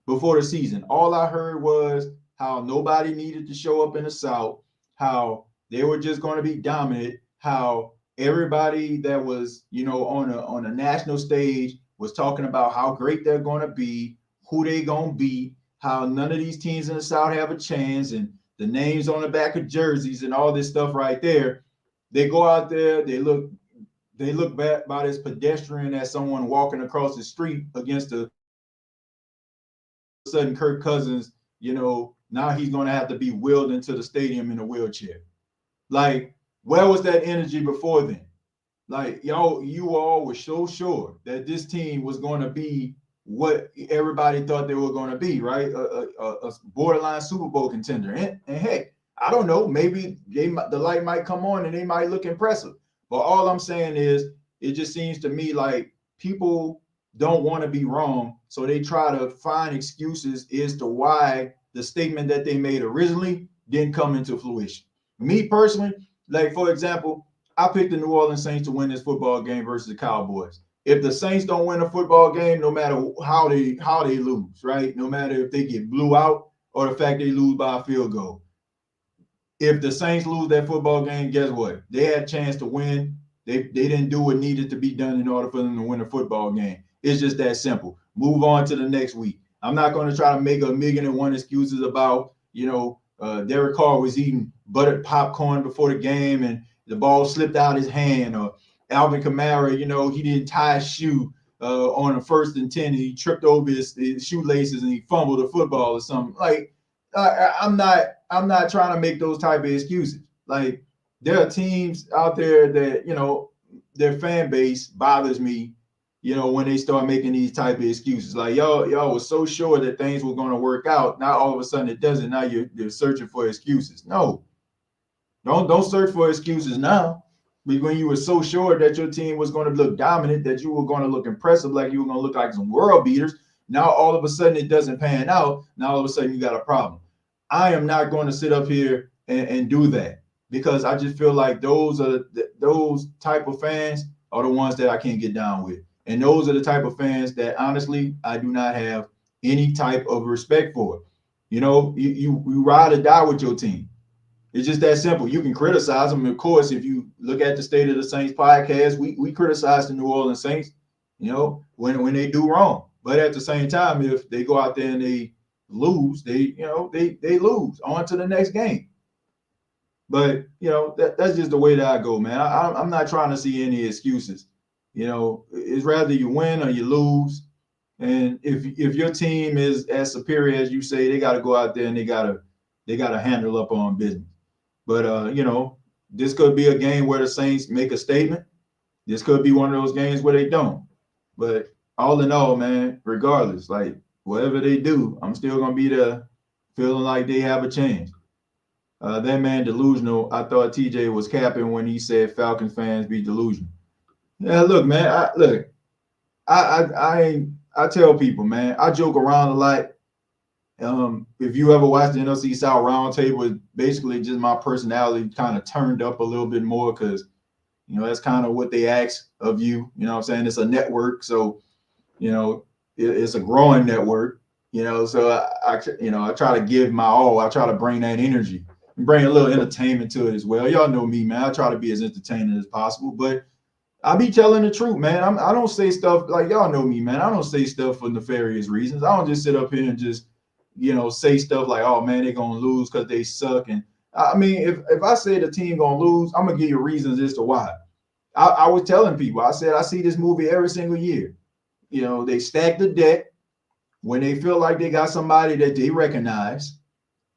Before the season. All I heard was how nobody needed to show up in the South, how they were just going to be dominant, how everybody that was, on a national stage was talking about how great they're going to be, who they going to beat, how none of these teams in the South have a chance, and the names on the back of jerseys and all this stuff right there. They go out there, they look back about as pedestrian as someone walking across the street against the sudden Kirk Cousins, now he's going to have to be wheeled into the stadium in a wheelchair. Like, where was that energy before then? Like, you all were so sure that this team was going to be what everybody thought they were going to be, right? A borderline Super Bowl contender. And heck, I don't know, maybe the light might come on and they might look impressive. But all I'm saying is, it just seems to me like people don't want to be wrong, so they try to find excuses as to why the statement that they made originally didn't come into fruition. Me personally, like, for example, I picked the New Orleans Saints to win this football game versus the Cowboys. If the Saints don't win a football game, no matter how they lose, right? No matter if they get blew out or the fact they lose by a field goal. If the Saints lose that football game, guess what? They had a chance to win. They didn't do what needed to be done in order for them to win a football game. It's just that simple. Move on to the next week. I'm not going to try to make 1,000,001 excuses about, Derek Carr was eating buttered popcorn before the game and the ball slipped out his hand, or Alvin Kamara, he didn't tie his shoe on a 1st and 10 and he tripped over his shoelaces and he fumbled the football or something. Like, I'm not trying to make those type of excuses. Like, there are teams out there that, their fan base bothers me, when they start making these type of excuses. Like, y'all was so sure that things were going to work out. Now all of a sudden it doesn't. Now you're searching for excuses. No, don't search for excuses now. When you were so sure that your team was going to look dominant, that you were going to look impressive, like you were going to look like some world beaters. Now all of a sudden it doesn't pan out. Now all of a sudden you got a problem. I am not going to sit up here and do that, because I just feel like those type of fans are the ones that I can't get down with. And those are the type of fans that, honestly, I do not have any type of respect for. You ride or die with your team. It's just that simple. You can criticize them. Of course, if you look at the State of the Saints podcast, we criticize the New Orleans Saints, when they do wrong. But at the same time, if they go out there and they lose, they lose on to the next game. But, that's just the way that I go, man. I'm not trying to see any excuses. It's rather you win or you lose. And if your team is as superior as you say, they got to go out there and they got to handle up on business. But, this could be a game where the Saints make a statement. This could be one of those games where they don't. But all in all, man, regardless, like, whatever they do, I'm still going to be there feeling like they have a chance. That man delusional, I thought TJ was capping when he said Falcons fans be delusional. Yeah, look, man. I tell people, man, I joke around a lot. If you ever watched the NFC South Roundtable, it's basically just my personality kind of turned up a little bit more, because, that's kind of what they ask of you. You know what I'm saying? It's a network, so it's a growing network. So I try to give my all. I try to bring that energy and bring a little entertainment to it as well. Y'all know me, man. I try to be as entertaining as possible, but I be telling the truth, man. I don't say stuff like, y'all know me, man. I don't say stuff for nefarious reasons. I don't just sit up here and just, say stuff like, oh man, they're gonna lose because they suck. And I mean, if I say the team gonna lose, I'm gonna give you reasons as to why. I was telling people, I said I see this movie every single year. They stack the deck when they feel like they got somebody that they recognize.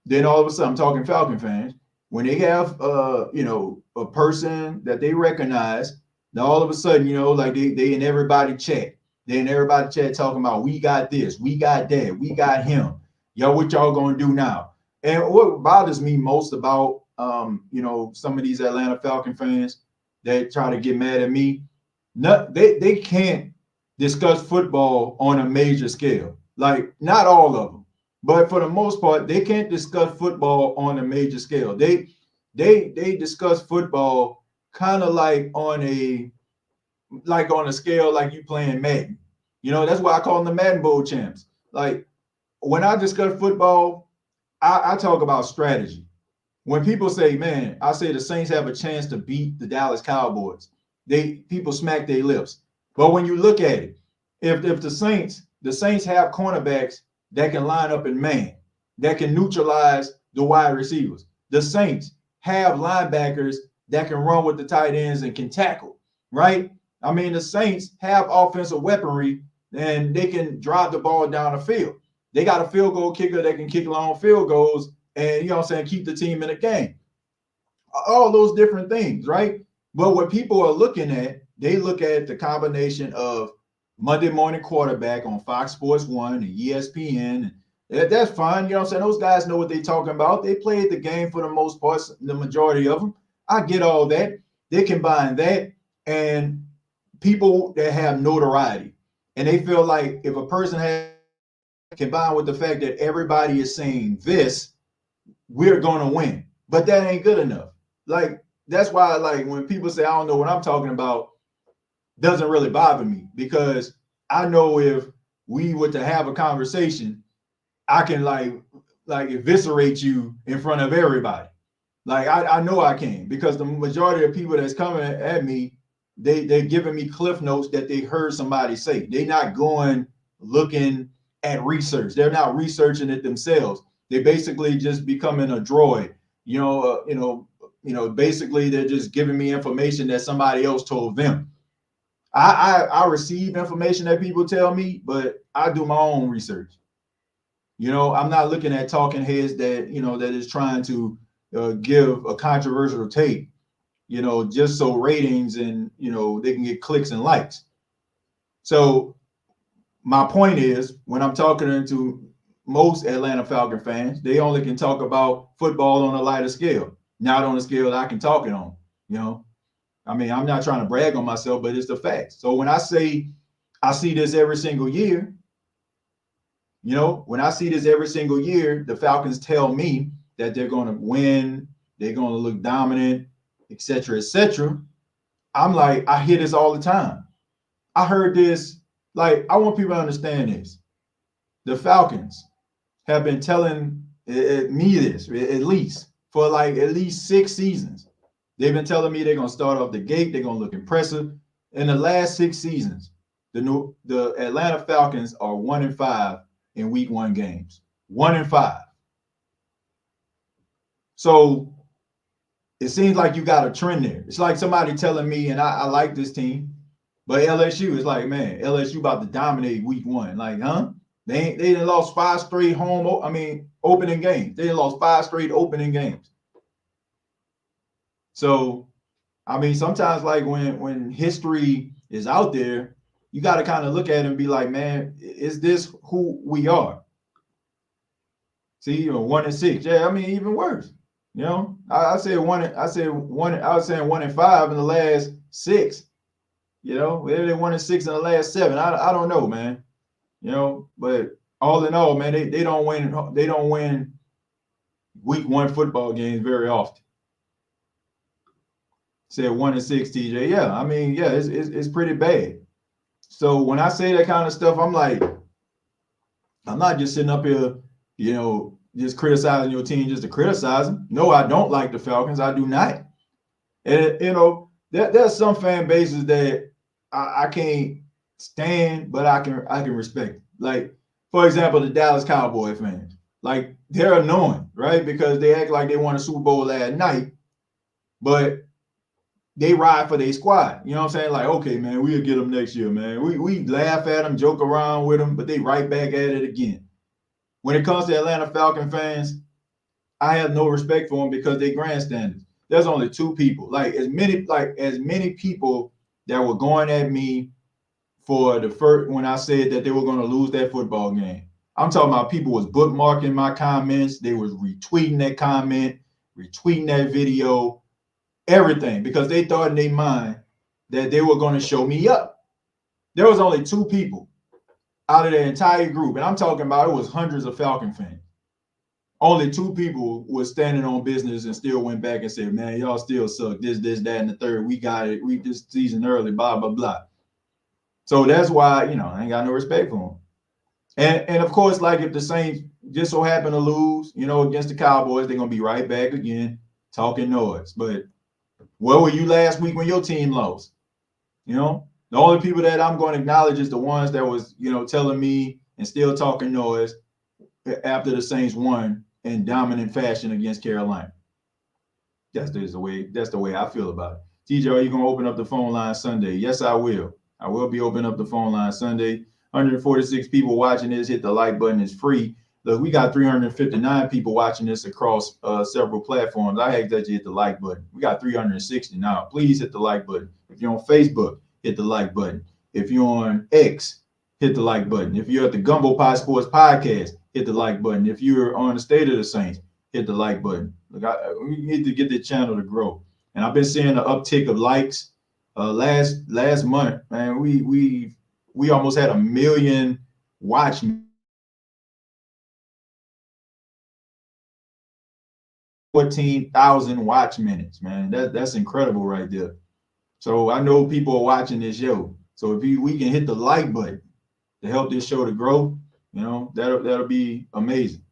Then all of a sudden, I'm talking Falcon fans, when they have a person that they recognize, now all of a sudden, like they in everybody chat. They in everybody chat talking about we got this, we got that, we got him. Yo, what y'all gonna do now? And what bothers me most about some of these Atlanta Falcon fans that try to get mad at me, they can't discuss football on a major scale. Like, not all of them, but for the most part, they can't discuss football on a major scale. They discuss football kind of like on a scale like you playing Madden. That's why I call them the Madden Bowl champs. Like, when I discuss football, I talk about strategy. When people say, man, I say the Saints have a chance to beat the Dallas Cowboys, people smack their lips. But when you look at it, if the Saints have cornerbacks that can line up in man, that can neutralize the wide receivers. The Saints have linebackers that can run with the tight ends and can tackle, right? I mean, the Saints have offensive weaponry and they can drive the ball down the field. They got a field goal kicker that can kick long field goals and, keep the team in the game. All those different things, right? But what people are looking at, they look at the combination of Monday Morning Quarterback on Fox Sports 1 and ESPN. That's fine. Those guys know what they're talking about. They played the game for the most part, the majority of them. I get all that. They combine that and people that have notoriety. And they feel like if a person has combined with the fact that everybody is saying this, we're going to win. But that ain't good enough. Like, that's why, like, when people say, I don't know what I'm talking about, doesn't really bother me, because I know if we were to have a conversation, I can like eviscerate you in front of everybody. Like, I know I can, because the majority of people that's coming at me, they're giving me cliff notes that they heard somebody say. They're not going looking at research. They're not researching it themselves. They're basically just becoming a droid. Basically they're just giving me information that somebody else told them. I receive information that people tell me, but I do my own research. I'm not looking at talking heads that is trying to give a controversial take, just so ratings and they can get clicks and likes. So my point is, when I'm talking to most Atlanta Falcon fans, they only can talk about football on a lighter scale, not on a scale that I can talk it on. I mean, I'm not trying to brag on myself, but it's the facts. So when I say I see this every single year, when I see this every single year, the Falcons tell me that they're going to win, they're going to look dominant, et cetera, et cetera. I'm like, I hear this all the time. I heard this. Like, I want people to understand this. The Falcons have been telling me this at least for like at least 6 seasons. They've been telling me they're going to start off the gate. They're going to look impressive. In the last 6 seasons, the Atlanta Falcons are 1-5 in week 1 games. 1-5. So it seems like you got a trend there. It's like somebody telling me, and I like this team, but LSU is like, man, LSU about to dominate week 1. Like, huh? They done lost 5 straight opening games. They done lost 5 straight opening games. So, I mean, sometimes like when history is out there, you got to kind of look at it and be like, man, is this who we are? See, 1-6. Yeah, I mean, even worse. I said 1-5 in the last 6. Maybe they 1-6 in the last 7. I don't know, man. But all in all, man, they don't win week 1 football games very often. Said 1-6, TJ. Yeah, I mean, yeah, it's pretty bad. So when I say that kind of stuff, I'm like, I'm not just sitting up here, just criticizing your team just to criticize them. No, I don't like the Falcons. I do not. And there's some fan bases that I can't stand, but I can respect. Like, for example, the Dallas Cowboy fans. Like, they're annoying, right? Because they act like they won a Super Bowl last night, but they ride for their squad. You know what I'm saying? Like, okay, man, we'll get them next year, man. We laugh at them, joke around with them, but they right back at it again. When it comes to Atlanta Falcon fans, I have no respect for them because they grandstanders. There's only two people, as many people that were going at me for the first when I said that they were going to lose that football game. I'm talking about people was bookmarking my comments. They was retweeting that comment, retweeting that video, everything, because they thought in their mind that they were going to show me up. There was only two people out of the entire group, and I'm talking about it was hundreds of Falcon fans. Only two people were standing on business and still went back and said, man, y'all still suck. This, that, and the third. We got it. We this season early, blah, blah, blah. So that's why, I ain't got no respect for them. And of course, like if the Saints just so happen to lose, against the Cowboys, they're going to be right back again talking noise. But where were you last week when your team lost? The only people that I'm going to acknowledge is the ones that was, telling me and still talking noise after the Saints won in dominant fashion against Carolina. That's the way I feel about it. TJ, are you going to open up the phone line Sunday? Yes, I will. I will be opening up the phone line Sunday. 146 people watching this. Hit the like button. It's free. Look, we got 359 people watching this across several platforms. I hate that you hit the like button. We got 360 now. Please hit the like button. If you're on Facebook, hit the like button. If you're on X, hit the like button. If you're at the Gumbo Pie Sports Podcast, hit the like button. If you're on the State of the Saints, hit the like button. Look, we need to get the channel to grow. And I've been seeing an uptick of likes. Last month, man, we almost had 1 million watch. 14,000 watch minutes, man. That's incredible right there. So I know people are watching this show. So if we can hit the like button to help this show to grow, that'll be amazing.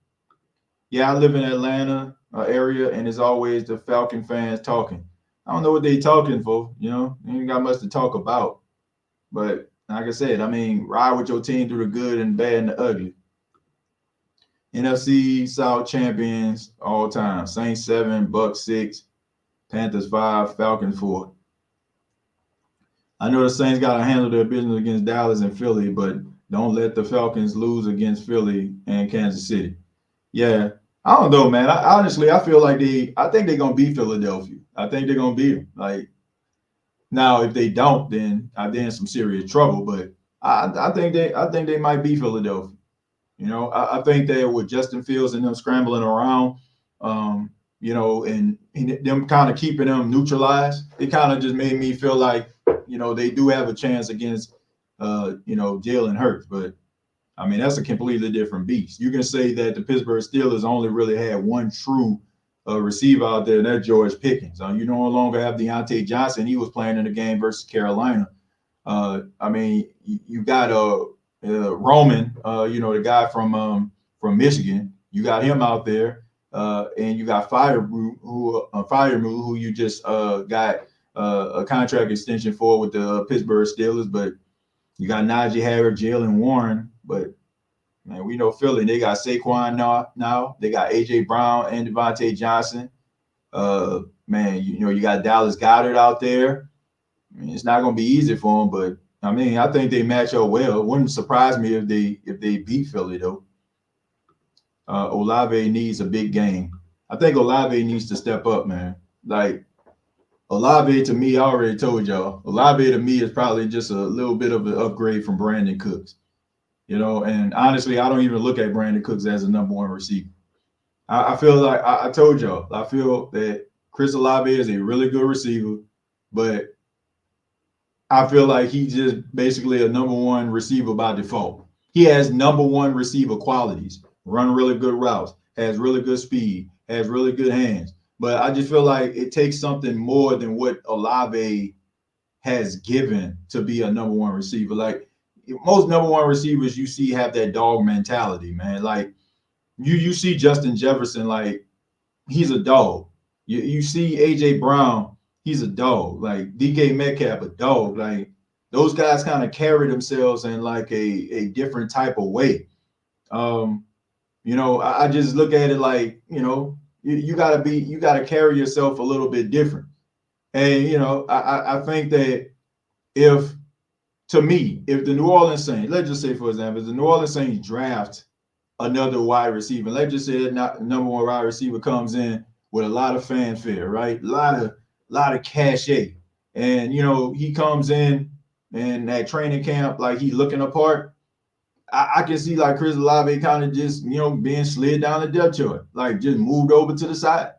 Yeah, I live in Atlanta area, and it's always the Falcon fans talking. I don't know what they talking for, they ain't got much to talk about. But like I said, ride with your team through the good and bad and the ugly. NFC South champions all time. Saints 7, Bucks 6, Panthers 5, Falcons 4. I know the Saints got to handle their business against Dallas and Philly, but don't let the Falcons lose against Philly and Kansas City. Yeah, I don't know, man. Honestly, I feel like I think they're gonna beat Philadelphia. I think they're gonna beat them. Now, if they don't, then they're in some serious trouble. But I think they might beat Philadelphia. I think that with Justin Fields and them scrambling around, and them kind of keeping them neutralized, it kind of just made me feel like, they do have a chance against, Jalen Hurts. But that's a completely different beast. You can say that the Pittsburgh Steelers only really had one true receiver out there, and that's George Pickens. You no longer have Deontay Johnson. He was playing in the game versus Carolina. You got Roman, the guy from Michigan. You got him out there, and you got Freiermuth, who you just got a contract extension for with the Pittsburgh Steelers. But you got Najee Harris, Jalen Warren. But man, we know Philly. They got Saquon now. They got AJ Brown and Devontae Johnson. You got Dallas Goedert out there. It's not going to be easy for them, but I think they match up well. It wouldn't surprise me if they beat Philly though. Olave needs a big game. I think Olave needs to step up, man. Olave to me, I already told y'all. Olave to me is probably just a little bit of an upgrade from Brandon Cooks. And honestly, I don't even look at Brandon Cooks as a number one receiver. I feel like I told y'all, I feel that Chris Olave is a really good receiver, but I feel like he's just basically a number one receiver by default. He has number one receiver qualities, run really good routes, has really good speed, has really good hands. But I just feel like it takes something more than what Olave has given to be a number one receiver. Most number one receivers you see have that dog mentality, man. You see Justin Jefferson, he's a dog. You see AJ Brown, he's a dog. DK Metcalf, a dog. Those guys kind of carry themselves in a different type of way. I just look at it you gotta carry yourself a little bit different. And I think that if the New Orleans Saints, let's just say for example, if the New Orleans Saints draft another wide receiver. Let's just say not number one wide receiver comes in with a lot of fanfare, right? A lot of cachet. And he comes in and at training camp, like he looking apart. I can see like Chris Olave kind of just, being slid down the depth chart, like just moved over to the side.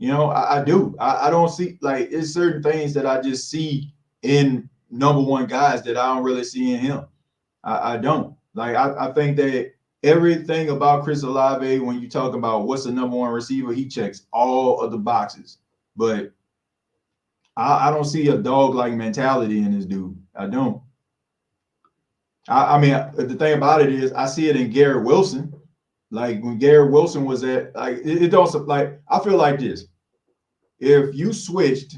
I do. I don't see like it's certain things that I just see in number one guys that I don't really see in him. I don't. Like I think that everything about Chris Olave, when you talk about what's the number one receiver, he checks all of the boxes. But I don't see a dog-like mentality in this dude. I don't. I mean, the thing about it is I see it in Garrett Wilson. Like when Garrett Wilson was at, like, it don't, like, I feel like this. If you switched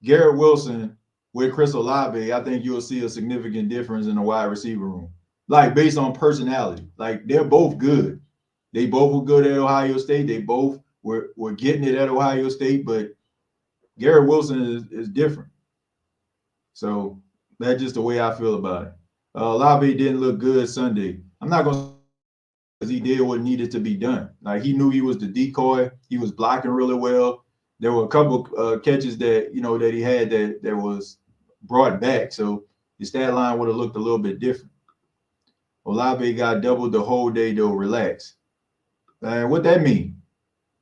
Garrett Wilson with Chris Olave, I think you'll see a significant difference in the wide receiver room. Like based on personality. Like they're both good. They both were good at Ohio State. They both were getting it at Ohio State, but Garrett Wilson is different. So that's just the way I feel about it. Olave didn't look good Sunday. I'm not going to say because he did what needed to be done. Like he knew he was the decoy. He was blocking really well. There were a couple catches that that he had that was brought back. So his stat line would have looked a little bit different. Olave got doubled the whole day though. Relax. What that mean?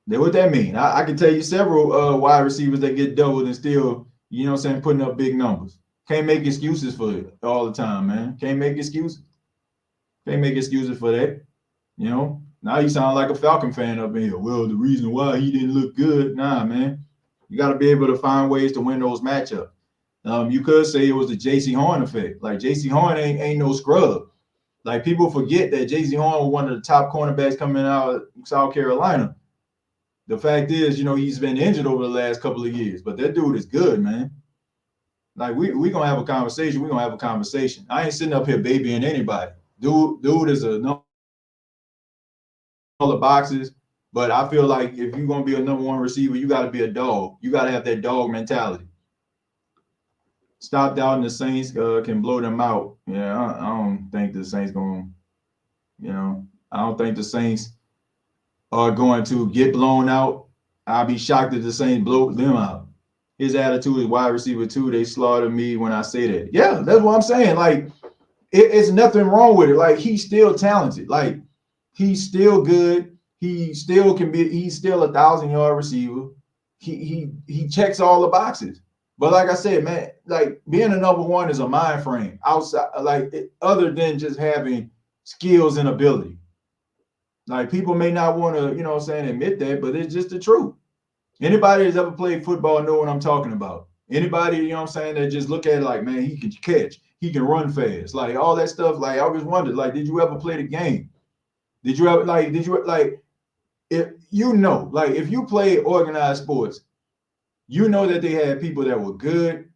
What that mean? I can tell you several wide receivers that get doubled and still, putting up big numbers. Can't make excuses for it all the time, man. Can't make excuses. Can't make excuses for that. Now you sound like a Falcon fan up in here. Well, the reason why he didn't look good, nah, man. You got to be able to find ways to win those matchups. You could say it was the J.C. Horn effect. Like J.C. Horn ain't no scrub. Like people forget that J.C. Horn was one of the top cornerbacks coming out of South Carolina. The fact is, he's been injured over the last couple of years, but that dude is good, man. Like we gonna have a conversation. We're gonna have a conversation. I ain't sitting up here babying anybody. Dude is a all the boxes, but I feel like if you're gonna be a number one receiver, you gotta be a dog. You gotta have that dog mentality. Stop doubting the Saints can blow them out. Yeah, I don't think the Saints gonna, I don't think the Saints are going to get blown out. I'll be shocked if the Saints blow them out. His attitude is wide receiver too. They slaughter me when I say that. Yeah, that's what I'm saying. Like, it's nothing wrong with it. Like, he's still talented. Like, he's still good. He still can be. He's still a 1,000-yard receiver. He checks all the boxes. But like I said, man, like being a number one is a mind frame outside, other than just having skills and ability. Like people may not want to, admit that, but it's just the truth. Anybody that's ever played football know what I'm talking about. Anybody, that just look at it like, man, he can catch, he can run fast, like all that stuff. Like I always wondered, like, did you ever play the game? If if you play organized sports, that they had people that were good,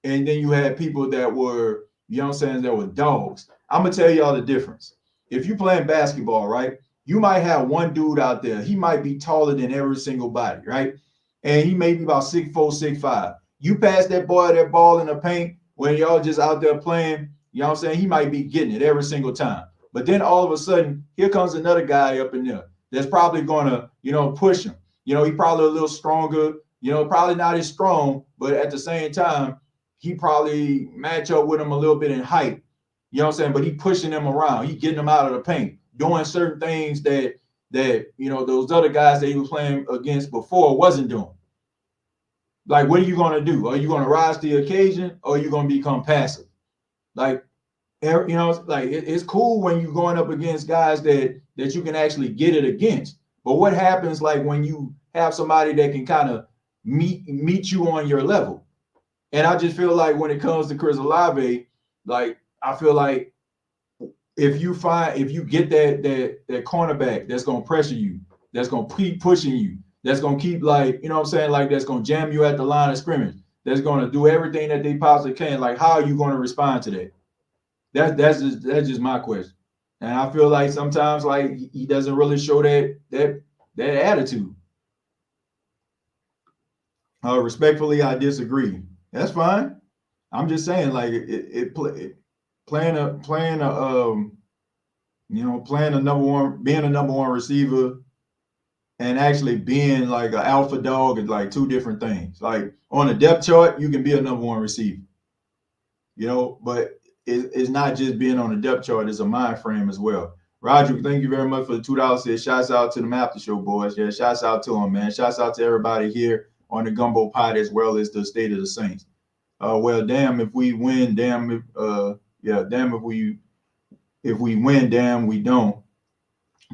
and then you had people that were, that were dogs. I'm gonna tell y'all the difference. If you playing basketball, right, you might have one dude out there. He might be taller than every single body, right? And he may be about 6'4", 6'5". You pass that boy that ball in the paint when y'all just out there playing, he might be getting it every single time. But then all of a sudden, here comes another guy up in there that's probably gonna, push him. He probably a little stronger, probably not as strong, but at the same time, he probably match up with him a little bit in height. But he pushing him around. He getting him out of the paint, doing certain things that those other guys that he was playing against before wasn't doing. Like, what are you going to do? Are you going to rise to the occasion, or are you going to become passive? Like, it's cool when you're going up against guys that you can actually get it against. But what happens like when you have somebody that can kind of meet you on your level? And I just feel like when it comes to Chris Olave, like I feel like if you get that cornerback that's gonna pressure you, that's gonna keep pushing you, that's gonna keep like that's gonna jam you at the line of scrimmage, that's gonna do everything that they possibly can. Like, how are you gonna respond to that? That's just my question. And I feel like sometimes like he doesn't really show that attitude. Respectfully, I disagree. That's fine. I'm just saying, like playing a playing being a number one receiver and actually being like an alpha dog is like two different things. Like on a depth chart, you can be a number one receiver, but it's not just being on the depth chart, it's a mind frame as well. Roger, thank you very much for the $2. Says shouts out to the After Show boys. Yeah, shouts out to them, man. Shouts out to everybody here on the Gumbo Pod as well as the State of the Saints. Well, damn if we win, damn if we win, damn we don't.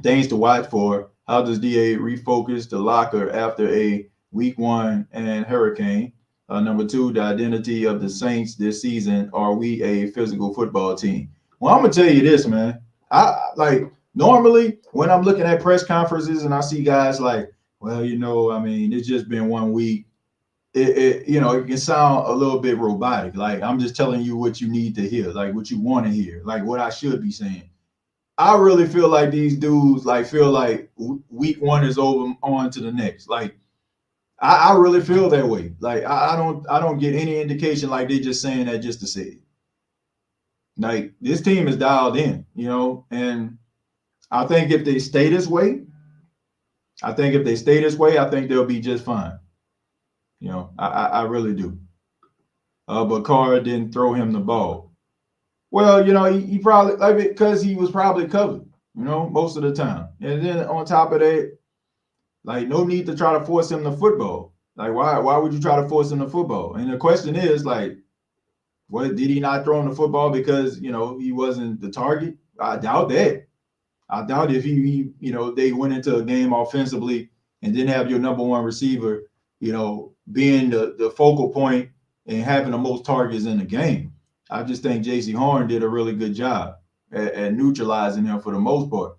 Things to watch for. How does DA refocus the locker after a week 1 and hurricane? Number 2, the identity of the Saints this season. Are we a physical football team? Well, I'm gonna tell you this, man. I like normally when I'm looking at press conferences and I see guys like, well, it's just been 1 week. It can sound a little bit robotic. Like I'm just telling you what you need to hear, like what you want to hear, like what I should be saying. I really feel like these dudes feel like week 1 is over, on to the next. Like I really feel that way. Like I don't get any indication like they just saying that just to say it. Like this team is dialed in, and I think if they stay this way, I think they'll be just fine. I really do. But Carr didn't throw him the ball. Well, he probably because he was probably covered, most of the time. And then on top of that, like no need to try to force him the football. Like why would you try to force him the football? And the question is like, what did he not throw him the football because he wasn't the target? I doubt that. I doubt if he they went into a game offensively and didn't have your number one receiver, being the focal point and having the most targets in the game. I just think J.C. Horn did a really good job at neutralizing him for the most part.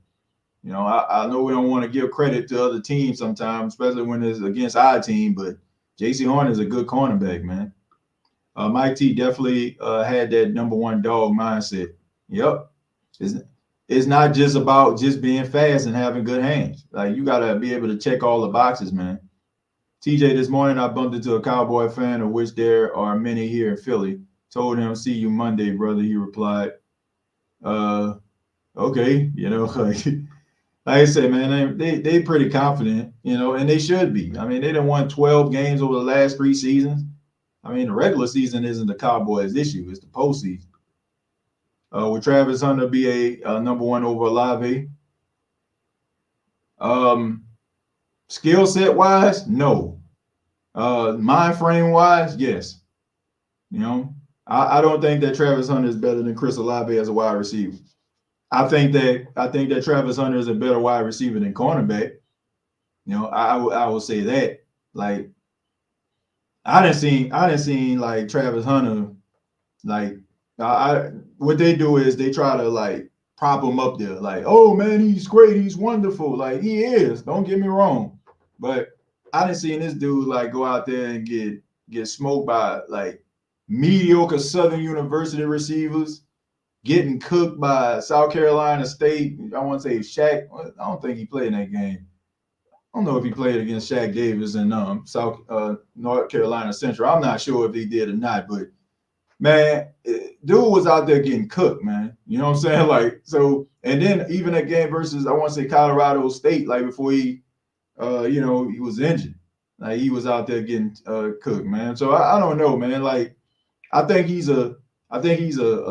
I know we don't want to give credit to other teams sometimes, especially when it's against our team, but J.C. Horn is a good cornerback, man. Mike T definitely had that number one dog mindset. Yep. It's not just about just being fast and having good hands. Like you got to be able to check all the boxes, man. TJ, this morning I bumped into a Cowboy fan, of which there are many here in Philly. Told him, see you Monday, brother. He replied, okay. Like I said, man, they pretty confident, and they should be. I mean, they done won 12 games over the last 3 seasons. I mean, the regular season isn't the Cowboys' issue. It's the postseason. Would Travis Hunter be a number one over Olave? Skill set wise, no. Mind frame wise, yes. I don't think that Travis Hunter is better than Chris Olave as a wide receiver. I think that Travis Hunter is a better wide receiver than cornerback. I will say that. Like I didn't see like Travis Hunter like what they do is they try to like prop him up there like, oh man, he's great, he's wonderful. Like he is, don't get me wrong. But I didn't see this dude like go out there and get smoked by like mediocre Southern University receivers, getting cooked by South Carolina State. I want to say Shaq. I don't think he played in that game. I don't know if he played against Shaq Davis in North Carolina Central. I'm not sure if he did or not, but man, dude was out there getting cooked, man. You know what I'm saying? Like, so, and then even that game versus, I want to say Colorado State, like before he was injured. Like he was out there getting cooked, man. So I don't know, man. Like, I think he's a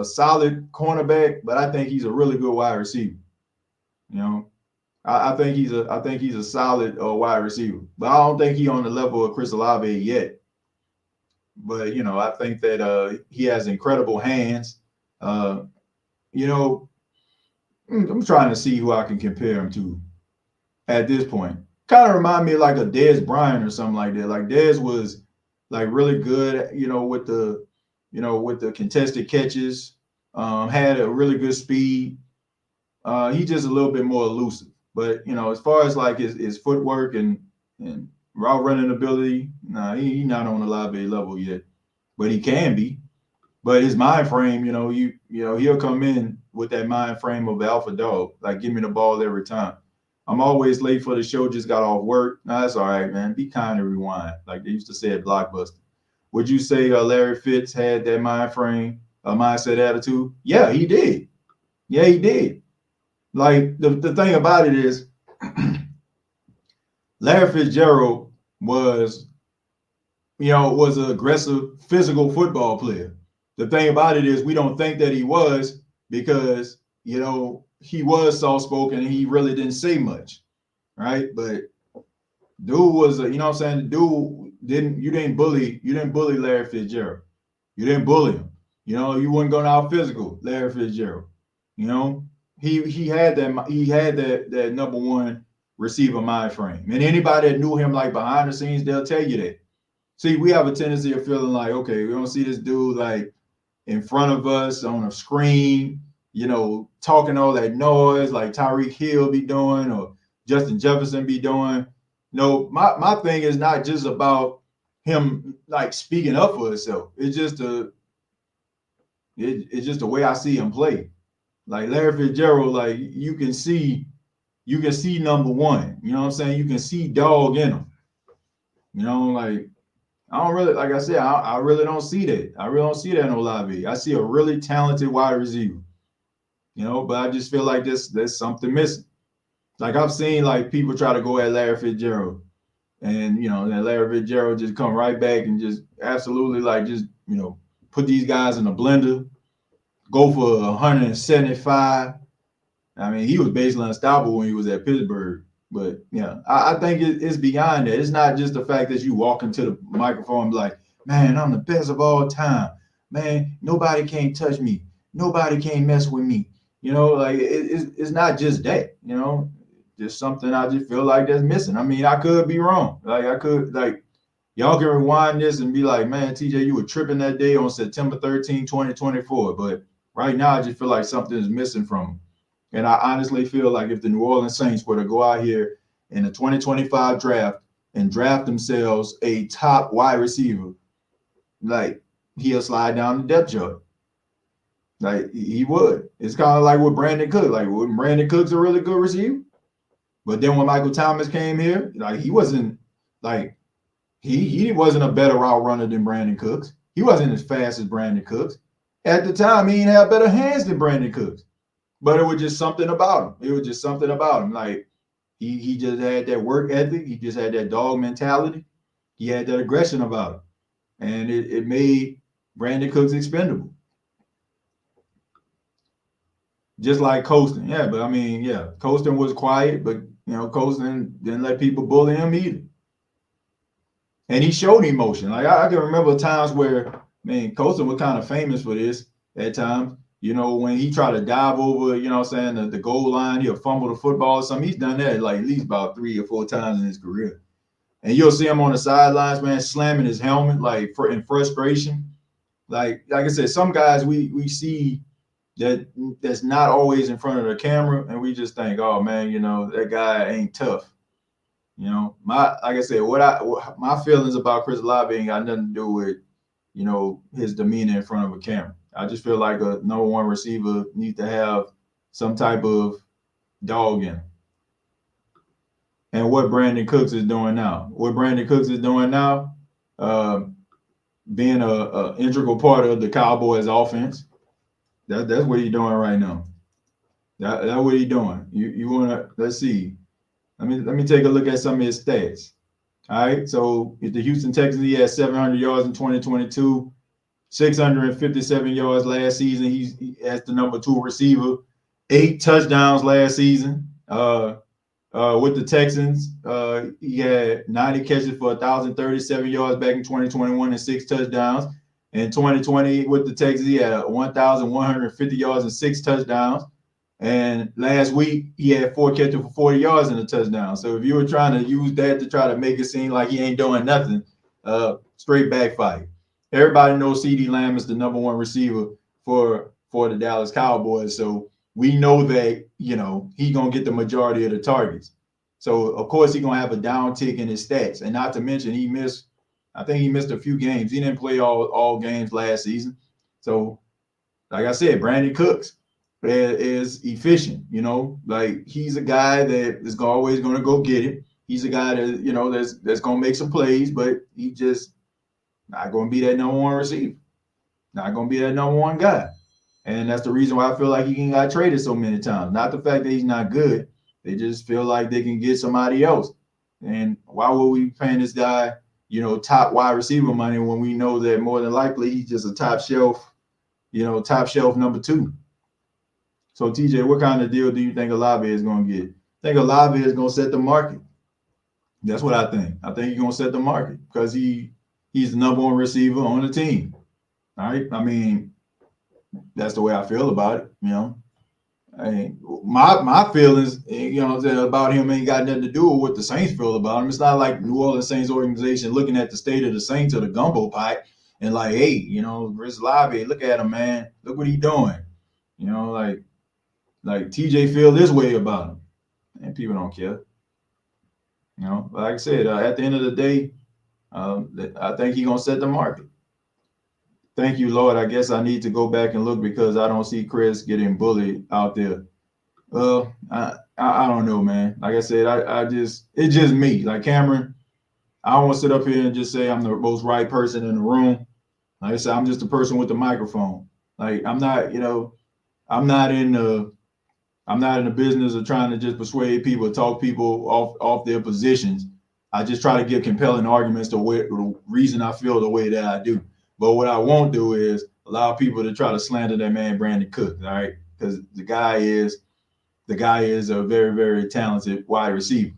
solid cornerback, but I think he's a really good wide receiver. I think he's a solid wide receiver, but I don't think he's on the level of Chris Olave yet. But I think that he has incredible hands. I'm trying to see who I can compare him to at this point. Kind of remind me of like a Dez Bryant or something like that. Like Dez was like really good, with the contested catches. Had a really good speed. He's just a little bit more elusive. But as far as like his footwork and route running ability, he's not on the Olave level yet. But he can be. But his mind frame, he'll come in with that mind frame of alpha dog. Like give me the ball every time. I'm always late for the show. Just got off work. No, that's all right, man. Be kind and rewind, like they used to say at Blockbuster. Would you say Larry Fitz had that mind frame, mindset, attitude? Yeah, he did. Yeah, he did. Like the thing about it is, Larry Fitzgerald was an aggressive, physical football player. The thing about it is we don't think that he was because, he was soft spoken and he really didn't say much. Right. But dude was you didn't bully Larry Fitzgerald. You didn't bully him. You weren't going out physical, Larry Fitzgerald. You know, he had that number one receiver mind frame. And anybody that knew him like behind the scenes, they'll tell you that. See, we have a tendency of feeling like, okay, we don't see this dude like in front of us on a screen, talking all that noise like Tyreek Hill be doing or Justin Jefferson be doing. No, my thing is not just about him like speaking up for himself. It's just the way I see him play. Like Larry Fitzgerald, like you can see number one. You know what I'm saying? You can see dog in him. Like I don't really, like I said, I really don't see that. I really don't see that in Olave. I see a really talented wide receiver. But I just feel like there's something missing. Like I've seen like people try to go at Larry Fitzgerald, and then Larry Fitzgerald just come right back and just absolutely like just put these guys in a blender, go for 175. I mean, he was basically unstoppable when he was at Pittsburgh. But yeah, I think it's beyond that. It's not just the fact that you walk into the microphone and be like, man, I'm the best of all time. Man, nobody can't touch me. Nobody can't mess with me. Like it's not just that, just something I just feel like that's missing. I mean, I could be wrong. Like I could, like, y'all can rewind this and be like, man, TJ, you were tripping that day on September 13, 2024. But right now, I just feel like something is missing from him. And I honestly feel like if the New Orleans Saints were to go out here in the 2025 draft and draft themselves a top wide receiver, like he'll slide down the depth chart. Like he would. It's kind of like with Brandon Cook. Like when Brandon Cook's a really good receiver, but then when Michael Thomas came here, like he wasn't like he wasn't a better route runner than Brandon Cooks. He wasn't as fast as Brandon Cooks. At the time, he didn't have better hands than Brandon Cooks. But it was just something about him. It was just something about him. Like he just had that work ethic. He just had that dog mentality. He had that aggression about him. And it made Brandon Cooks expendable. Just like Colston. Yeah, but I mean, yeah, Colston was quiet, but Colston didn't let people bully him either. And he showed emotion. Like I can remember times where, man, Colston was kind of famous for this at times. When he tried to dive over, the goal line, he'll fumble the football or something. He's done that like at least about 3 or 4 times in his career. And you'll see him on the sidelines, man, slamming his helmet like in frustration. Like I said, some guys we see that's not always in front of the camera, and we just think, oh man, that guy ain't tough. Like I said, my feelings about Chris Olave ain't got nothing to do with his demeanor in front of a camera. I just feel like a number one receiver needs to have some type of dog in him. And what Brandon Cooks is doing now. Being a integral part of the Cowboys offense. That's what he's doing right now. That's what he's doing. You wanna, let's see. Let me take a look at some of his stats. All right. So if the Houston Texans, he had 700 yards in 2022. 657 yards last season. He as the number 2 receiver. 8 touchdowns last season. With the Texans, he had 90 catches for 1,037 yards back in 2021 and 6 touchdowns. In 2020 with the Texans, he had 1,150 yards and 6 touchdowns. And last week, he had 4 catches for 40 yards and a touchdown. So if you were trying to use that to try to make it seem like he ain't doing nothing, straight backfire. Everybody knows CeeDee Lamb is the number 1 receiver for the Dallas Cowboys. So we know that, he's going to get the majority of the targets. So, of course, he's going to have a downtick in his stats. And not to mention, I think he missed a few games. He didn't play all games last season. So, like I said, Brandon Cooks is efficient, like he's a guy that is always going to go get it. He's a guy that, that's going to make some plays, but he just not going to be that number 1 receiver. Not going to be that number 1 guy. And that's the reason why I feel like he got traded so many times. Not the fact that he's not good. They just feel like they can get somebody else. And why would we be paying this guy, top wide receiver money when we know that more than likely he's just a top shelf number 2? So TJ, what kind of deal do you think Olave is going to get? I think Olave is going to set the market. That's what I think. I think he's going to set the market because he's the number 1 receiver on the team. All right. I mean, that's the way I feel about it. I mean, my feelings, about him ain't got nothing to do with what the Saints feel about him. It's not like New Orleans Saints organization looking at the state of the Saints or the Gumbo pot and like, hey, Chris Olave, look at him, man. Look what he's doing. Like TJ feel this way about him, and people don't care. Like I said, at the end of the day, I think he's gonna set the market. Thank you, Lord. I guess I need to go back and look because I don't see Chris getting bullied out there. I don't know, man. Like I said, it's just me. Like Cameron, I don't want to sit up here and just say I'm the most right person in the room. Like I said, I'm just a person with the microphone. Like I'm not in the business of trying to just persuade people, talk people off their positions. I just try to give compelling arguments to the reason I feel the way that I do. But what I won't do is allow people to try to slander that man Brandon Cooks, all right? Because the guy is a very, very talented wide receiver.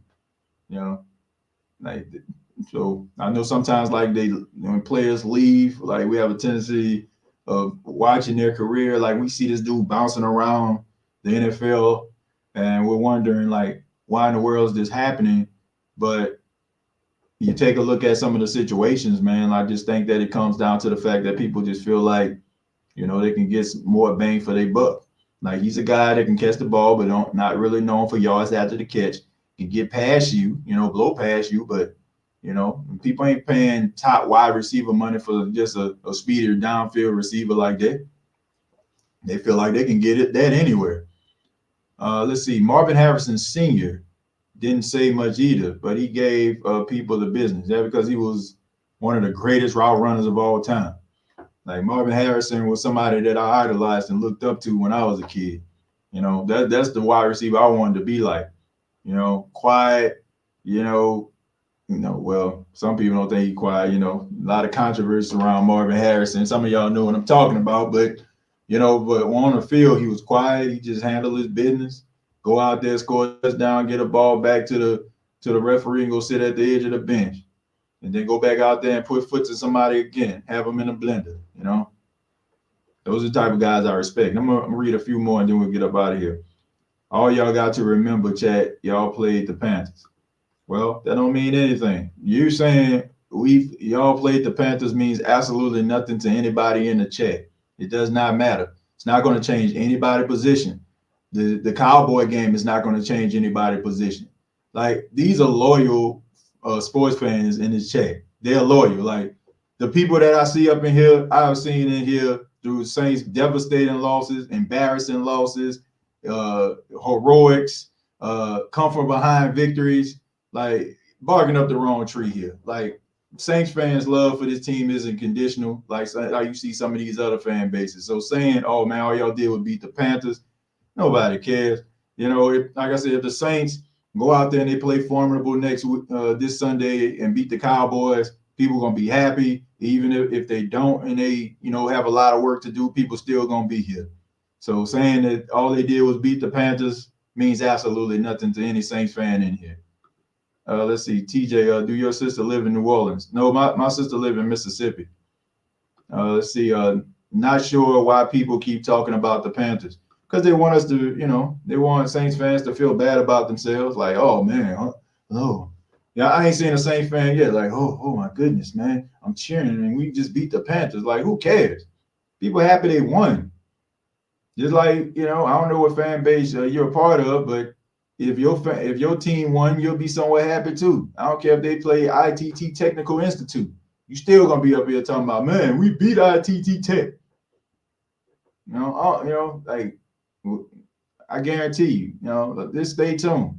So I know sometimes like when players leave, like we have a tendency of watching their career, like we see this dude bouncing around the NFL, and we're wondering like why in the world is this happening? But you take a look at some of the situations, man. I just think that it comes down to the fact that people just feel like, they can get more bang for their buck. Like he's a guy that can catch the ball, but not really known for yards after the catch. Can get past you, blow past you, but people ain't paying top wide receiver money for just a speedier downfield receiver like that. They feel like they can get that anywhere. Let's see. Marvin Harrison Sr. didn't say much either, but he gave people the business. Yeah, because he was one of the greatest route runners of all time. Like Marvin Harrison was somebody that I idolized and looked up to when I was a kid. That's the wide receiver I wanted to be like. Quiet. Well, some people don't think he's quiet. A lot of controversy around Marvin Harrison. Some of y'all know what I'm talking about, but on the field, he was quiet. He just handled his business. Go out there, score a touchdown, get a ball back to the referee and go sit at the edge of the bench. And then go back out there and put foot to somebody again, have them in a blender, Those are the type of guys I respect. I'm going to read a few more and then we'll get up out of here. All y'all got to remember, chat, y'all played the Panthers. Well, that don't mean anything. You saying y'all played the Panthers means absolutely nothing to anybody in the chat. It does not matter. It's not going to change anybody's position. The Cowboy game is not going to change anybody's position. Like, these are loyal sports fans in this chat. They're loyal. Like, the people that I see up in here, I've seen in here through Saints devastating losses, embarrassing losses, heroics, come from behind victories, like barking up the wrong tree here. Like, Saints fans' love for this team isn't conditional, like you see some of these other fan bases. So saying, oh man, all y'all did was beat the Panthers, nobody cares. Like I said, if the Saints go out there and they play formidable this Sunday and beat the Cowboys, people are gonna be happy. Even if they don't and they have a lot of work to do, people still gonna be here. So saying that all they did was beat the Panthers means absolutely nothing to any Saints fan in here. Let's see, TJ, do your sister live in New Orleans? No, my sister live in Mississippi. Let's see, not sure why people keep talking about the Panthers. Because they want us to, they want Saints fans to feel bad about themselves. Like, oh, man, oh. Yeah, I ain't seen a Saints fan yet. Like, oh my goodness, man, I'm cheering and we just beat the Panthers. Like, who cares? People happy they won. Just like, I don't know what fan base you're a part of, but if your team won, you'll be somewhat happy too. I don't care if they play ITT Technical Institute. You still gonna be up here talking about, man, we beat ITT Tech. Like, I guarantee you, just stay tuned.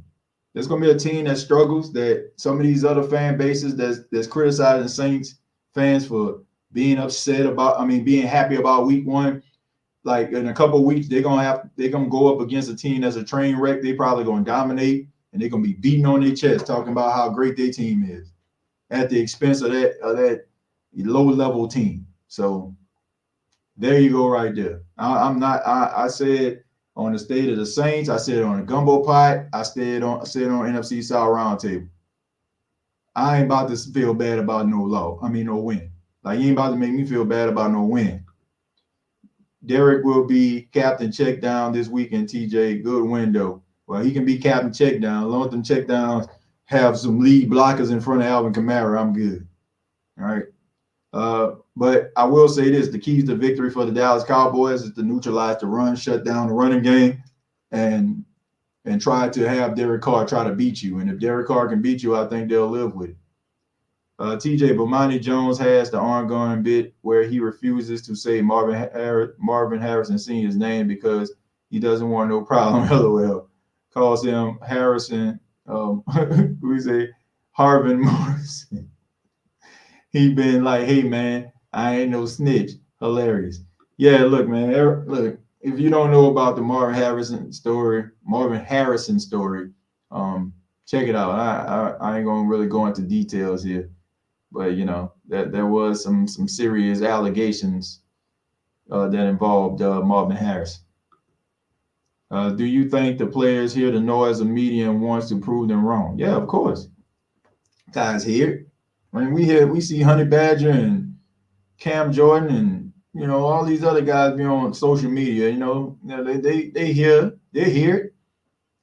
There's gonna be a team that struggles, that some of these other fan bases that's criticizing Saints fans for being upset about, being happy about week one. like in a couple of weeks, they're gonna go up against a team that's a train wreck. They probably gonna dominate, and they're gonna be beating on their chest, talking about how great their team is at the expense of that low level team. So there you go, right there. I'm not. I said on the state of the Saints. I said on the Gumbo pot. I said on NFC South Roundtable. I ain't about to feel bad about no win. Like you ain't about to make me feel bad about no win. Derek will be captain check down this weekend. TJ, good window. Well, he can be captain check down. As long as them check downs have some lead blockers in front of Alvin Kamara, I'm good. All right. But I will say this: the keys to victory for the Dallas Cowboys is to neutralize the run, shut down the running game, and try to have Derek Carr try to beat you. And if Derek Carr can beat you, I think they'll live with it. TJ Bomani Jones has the ongoing bit where he refuses to say Marvin Harrison Sr.'s name because he doesn't want no problem. LOL. Calls him Harrison. We say Harvin Morrison. He been like, hey man, I ain't no snitch. Hilarious. Yeah, look, man. Look, if you don't know about the Marvin Harrison story, check it out. I ain't gonna really go into details here, but you know that there was some serious allegations that involved Marvin Harris. Do you think the players hear the noise of media and wants to prove them wrong? Yeah, of course. Guys hear it. I mean, we see Honey Badger and Cam Jordan and you know all these other guys be on social media. You know, they hear it,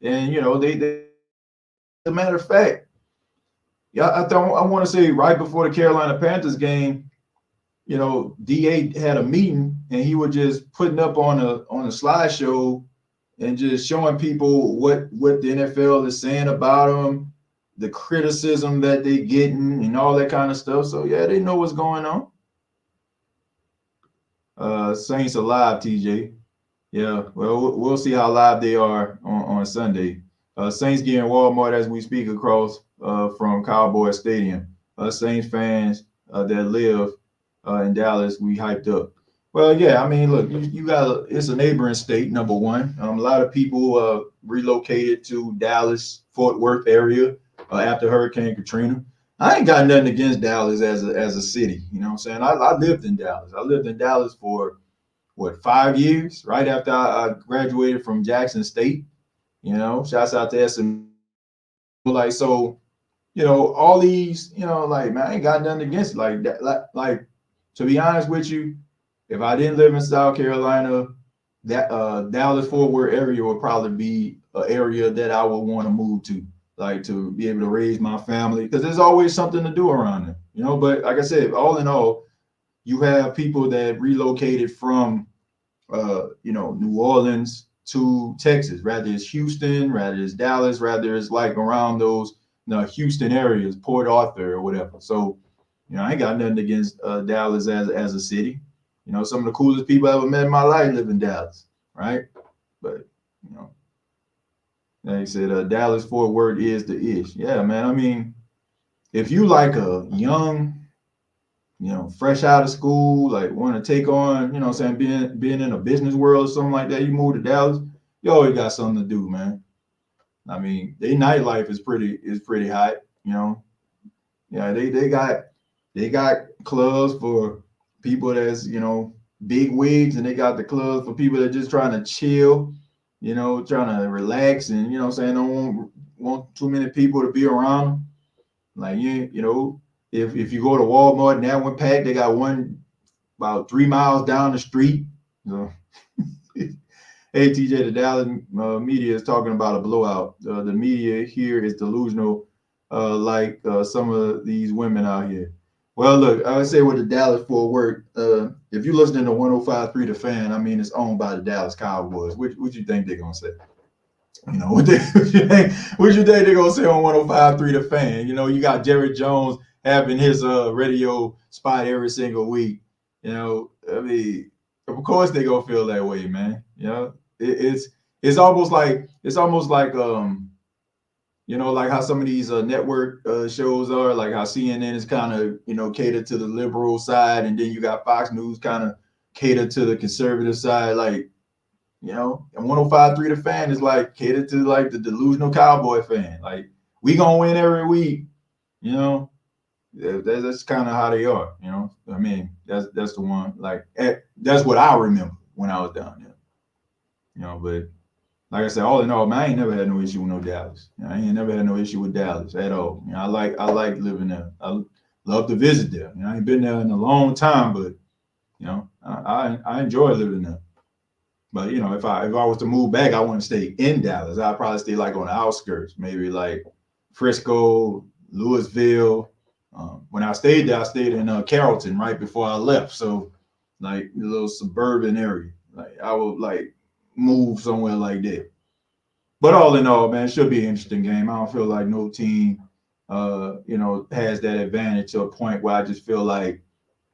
and you know they as a matter of fact, yeah, I want to say right before the Carolina Panthers game, you know, DA had a meeting and he was just putting up on a slideshow and just showing people what the NFL is saying about them, the criticism that they getting and all that kind of stuff. So yeah, they know what's going on. Saints are live, TJ. Yeah, well, we'll see how live they are on Sunday. Saints getting Walmart as we speak across from Cowboys Stadium. Saints fans that live in Dallas, we hyped up. Well, yeah, I mean, look, you got it's a neighboring state, number one. A lot of people relocated to Dallas, Fort Worth area after Hurricane Katrina. I ain't got nothing against Dallas as a city. You know what I'm saying? I lived in Dallas. I lived in Dallas for, 5 years, right after I graduated from Jackson State. You know, shouts out to SM. Like, so, you know, all these, you know, like, man, I ain't got nothing against it. Like, that, like to be honest with you, if I didn't live in South Carolina, that Dallas-Fort Worth area would probably be an area that I would want to move to, like to be able to raise my family, because there's always something to do around there, you know. But like I said, all in all, you have people that relocated from, you know, New Orleans to Texas, rather it's Houston, rather it's Dallas, rather it's like around those, you know, Houston areas, Port Arthur or whatever. So, you know, I ain't got nothing against Dallas as a city. You know, some of the coolest people I ever met in my life live in Dallas, right? But, you know, like I said, Dallas Fort Worth is the ish. Yeah, man. I mean, if you like a young, you know, fresh out of school, like want to take on, you know what I'm saying, being in a business world or something like that, you move to Dallas, you always got something to do, man. I mean, their nightlife is pretty hot, you know. Yeah, they got clubs for people that's, you know, big wigs, and they got the clubs for people that just trying to chill, you know, trying to relax, and you know what I'm saying, don't want too many people to be around them. Like you know, if you go to Walmart and that one pack, they got one about 3 miles down the street. So, hey TJ, the Dallas media is talking about a blowout. The media here is delusional, like some of these women out here. Well, look, I would say with the Dallas Fort Worth, if you're listening to 105.3 The Fan, I mean, it's owned by the Dallas Cowboys. What you think they're gonna say? You know, what you think they're gonna say on 105.3 The Fan? You know, you got Jerry Jones having his radio spot every single week. You know, I mean, of course they're gonna feel that way, man. You know, it's almost like you know, like how some of these network shows are, like how CNN is kind of, you know, catered to the liberal side, and then you got Fox News kind of cater to the conservative side, like, you know, and 105.3 The Fan is like cater to like the delusional Cowboy fan. Like, we gonna win every week, you know. That's kind of how they are, you know. I mean, that's the one. Like, that's what I remember when I was down there, you know. But like I said, all in all, man, I ain't never had no issue with no Dallas. You know, I ain't never had no issue with Dallas at all. You know, I like living there. I love to visit there. You know, I ain't been there in a long time, but you know, I enjoy living there. But you know, if I was to move back, I wouldn't stay in Dallas. I'd probably stay like on the outskirts, maybe like Frisco, Louisville. When I stayed there, I stayed in Carrollton right before I left. So like a little suburban area. Like I would like move somewhere like that. But all in all, man, it should be an interesting game. I don't feel like no team, you know, has that advantage to a point where I just feel like,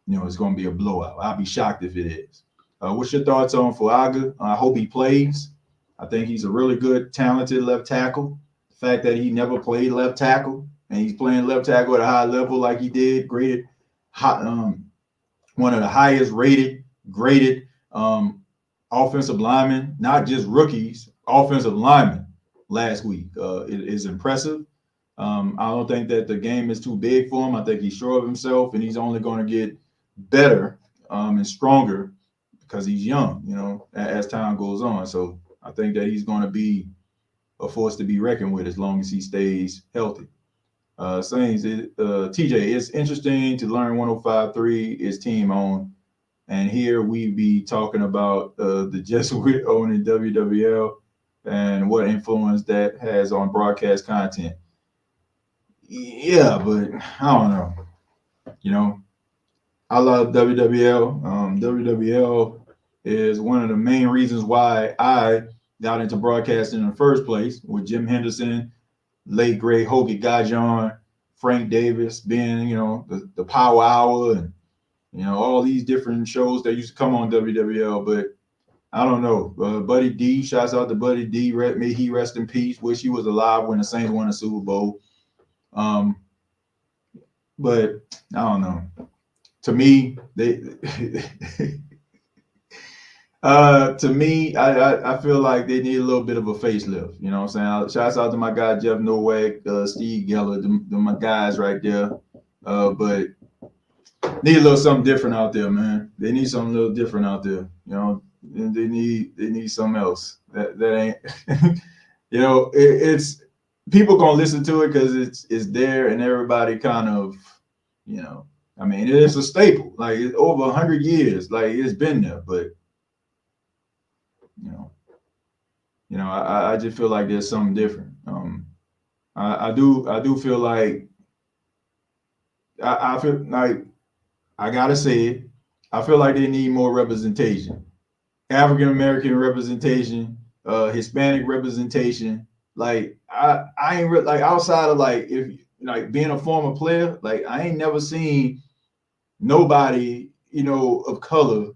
you know, it's going to be a blowout. I'll be shocked if it is. What's your thoughts on Fuaga? I hope he plays. I think he's a really good, talented left tackle. The fact that he never played left tackle and he's playing left tackle at a high level like he did, graded, one of the highest graded offensive linemen, not just rookies, offensive linemen last week. It is impressive. I don't think that the game is too big for him. I think he's sure of himself, and he's only going to get better and stronger because he's young, you know, as time goes on. So I think that he's going to be a force to be reckoned with as long as he stays healthy. Saints, TJ, it's interesting to learn 105.3 is team owned. And here we be talking about the Jesuit owning WWL and what influence that has on broadcast content. Yeah, but I don't know. You know, I love WWL. WWL is one of the main reasons why I got into broadcasting in the first place with Jim Henderson, late great Hoagie Gajon, Frank Davis being, you know, the Power Hour and, you know, all these different shows that used to come on WWL. But I don't know. Buddy D, shouts out to Buddy D. May he rest in peace. Wish he was alive when the Saints won the Super Bowl. But I don't know. To me, I feel like they need a little bit of a facelift. You know what I'm saying? Shouts out to my guy Jeff Nowak, Steve Geller, my guys right there. But need a little something different out there, man. They need something a little different out there. You know, they need something else. That ain't, you know, it's people gonna listen to it because it's there and everybody kind of, you know, I mean, it's a staple. Like it's over 100 years, like it's been there. But you know, I just feel like there's something different. I do feel like I feel like I gotta say it. I feel like they need more representation, African American representation, Hispanic representation. Like I ain't like outside of like if like being a former player, like I ain't never seen nobody, you know, of color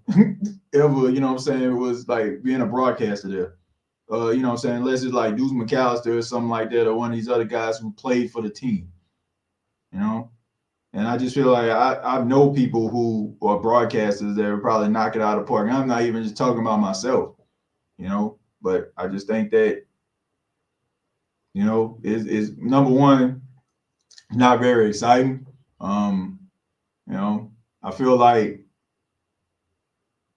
ever, you know what I'm saying, it was like being a broadcaster there. You know what I'm saying? Unless it's like Deuce McAllister or something like that, or one of these other guys who played for the team, you know? And I just feel like I know people who are broadcasters that will probably knock it out of the park. And I'm not even just talking about myself, you know, but I just think that, you know, is number one, not very exciting. You know, I feel like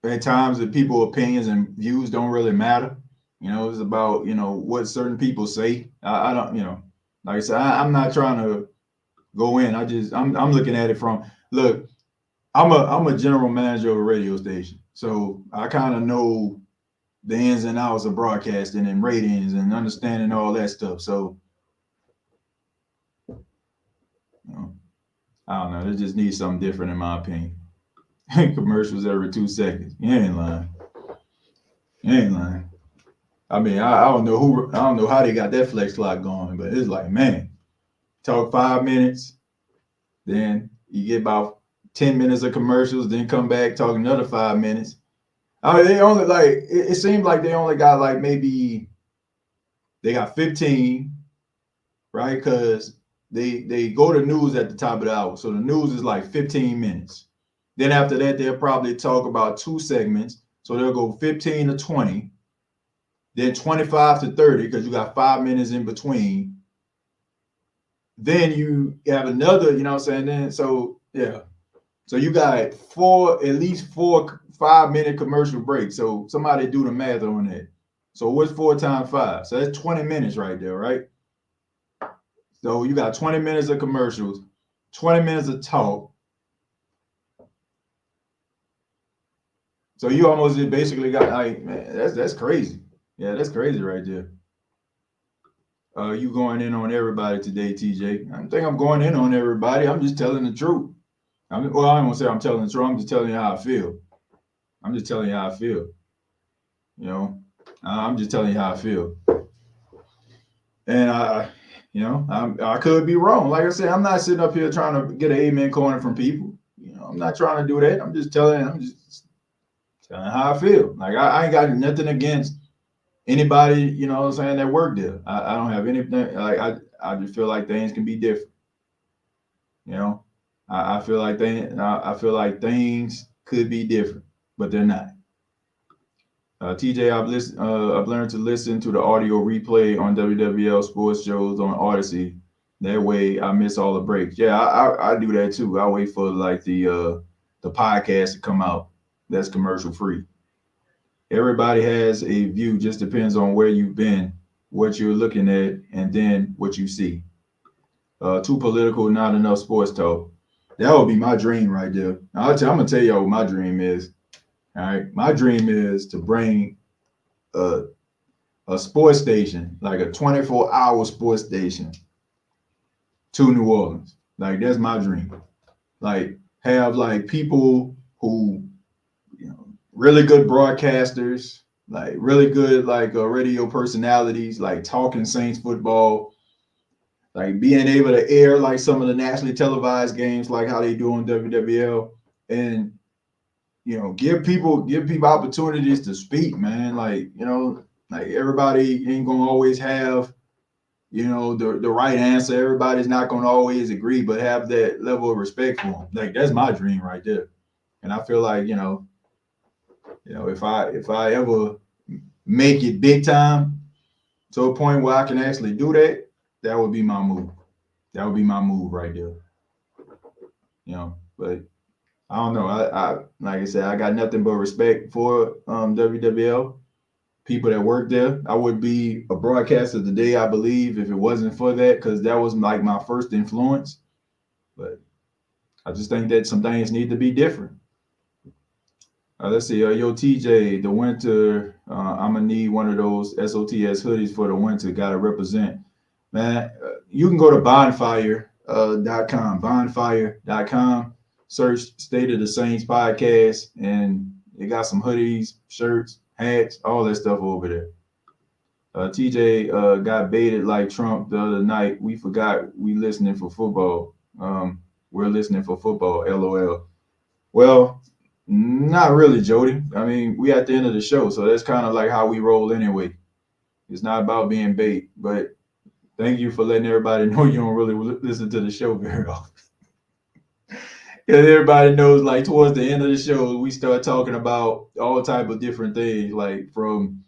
at times that people's opinions and views don't really matter. You know, it's about, you know, what certain people say. I don't, you know, like I said, I'm not trying to go in. I'm looking at it from, look, I'm a general manager of a radio station. So I kind of know the ins and outs of broadcasting and ratings and understanding all that stuff. So, you know, I don't know. It just needs something different in my opinion. Commercials every 2 seconds. You ain't lying. You ain't lying. I mean, I don't know how they got that flex clock going, but it's like, man, talk 5 minutes, then you get about 10 minutes of commercials, then come back, talk another 5 minutes. I mean, they only like it seems like they only got like maybe they got 15, right? Because they go to news at the top of the hour. So the news is like 15 minutes. Then after that, they'll probably talk about 2 segments. So they'll go 15 to 20, then 25 to 30, because you got 5 minutes in between. Then you have another, you know what I'm saying? Then so yeah. So you got at least 4 5-minute commercial breaks. So somebody do the math on that. So what's 4 times 5? So that's 20 minutes right there, right? So you got 20 minutes of commercials, 20 minutes of talk. So you almost basically got, like, man, that's crazy. Yeah, that's crazy right there. You going in on everybody today, TJ? I don't think I'm going in on everybody. I'm just telling the truth. Well, I don't want to say I'm telling the truth. I'm just telling you how I feel. I'm just telling you how I feel. You know, I'm just telling you how I feel. And I could be wrong. Like I said, I'm not sitting up here trying to get an amen corner from people. You know, I'm not trying to do that. I'm just telling how I feel. Like I ain't got nothing against anybody, you know what I'm saying, that work there. I don't have anything. Like I just feel like things can be different. You know, I feel like things could be different, but they're not. TJ, I've learned to listen to the audio replay on WWL sports shows on Odyssey. That way, I miss all the breaks. Yeah, I do that too. I wait for like the podcast to come out. That's commercial free. Everybody has a view. Just depends on where you've been, what you're looking at, and then what you see. Too political, not enough sports talk. That would be my dream right there. I'm gonna tell y'all what my dream is. All right, my dream is to bring a sports station, like a 24-hour sports station, to New Orleans. Like that's my dream. Like have like people who, you know, really good broadcasters, like really good like radio personalities, like talking Saints football, like being able to air like some of the nationally televised games, like how they do on WWL, and you know, give people opportunities to speak, man. Like, you know, like everybody ain't gonna always have, you know, the right answer. Everybody's not gonna always agree, but have that level of respect for them. Like that's my dream right there. And I feel like, if I ever make it big time to a point where I can actually do that, that would be my move. That would be my move right there. You know, but I don't know. I like I said, I got nothing but respect for WWL, people that work there. I would be a broadcaster today, I believe, if it wasn't for that, because that was like my first influence. But I just think that some things need to be different. Let's see, yo, TJ, the winter, I'm gonna need one of those SOTS hoodies for the winter. Gotta represent, man. You can go to bonfire.com, bonfire.com. Search State of the Saints podcast, and they got some hoodies, shirts, hats, all that stuff over there. TJ got baited like Trump the other night. We forgot we listening for football. We're listening for football, LOL. Well, not really, Jody. I mean, we at the end of the show, so that's kind of like how we roll anyway. It's not about being bait, but thank you for letting everybody know you don't really listen to the show very often. Because everybody knows, like, towards the end of the show, we start talking about all type of different things, like from,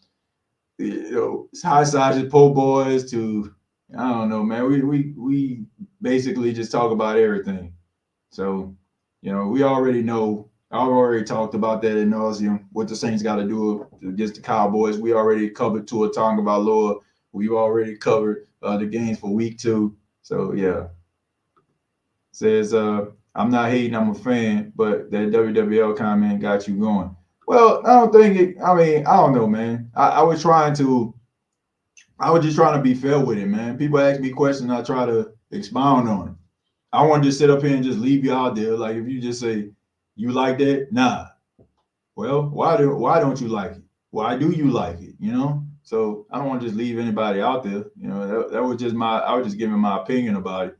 high sized po' boys to, I don't know, man. We basically just talk about everything. So, we already know. I've already talked about that ad nauseum. What the Saints got to do against the Cowboys. We already covered Tua Tagovailoa. We've already covered the games for week 2. So yeah. Says I'm not hating, I'm a fan, but that WWL comment got you going. Well, I don't think it. I mean, I don't know, man. I was just trying to be fair with it, man. People ask me questions, I try to expound on it. I want to just sit up here and just leave you out there. Like if you just say you like that, nah. Well, why don't you like it? Why do you like it? So I don't want to just leave anybody out there. That was just I was just giving my opinion about it.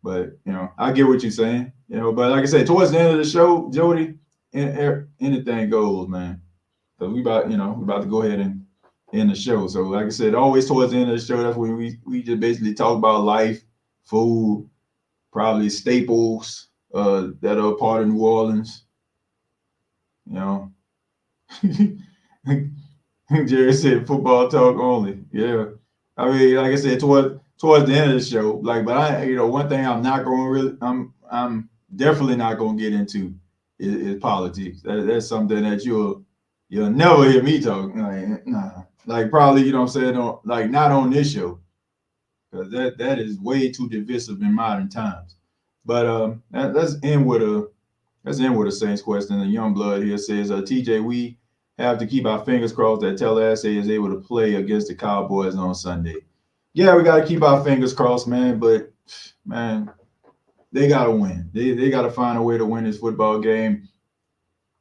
But I get what you're saying. But like I said, towards the end of the show, Jody, anything goes, man. So we about to go ahead and end the show. So like I said, always towards the end of the show, that's when we just basically talk about life, food, probably staples, that are part of New Orleans. You know, Jerry said football talk only. Yeah, I mean, like I said, towards the end of the show, like, but one thing I'm not going to really, I'm definitely not going to get into is politics. That's something that you'll never hear me talk. Like, nah, like probably what I'm saying, like not on this show, because that is way too divisive in modern times. But let's end with a Saints question. The young blood here says, TJ, we have to keep our fingers crossed that Tallahassee is able to play against the Cowboys on Sunday. Yeah, we got to keep our fingers crossed, man. But man, they got to win. They got to find a way to win this football game.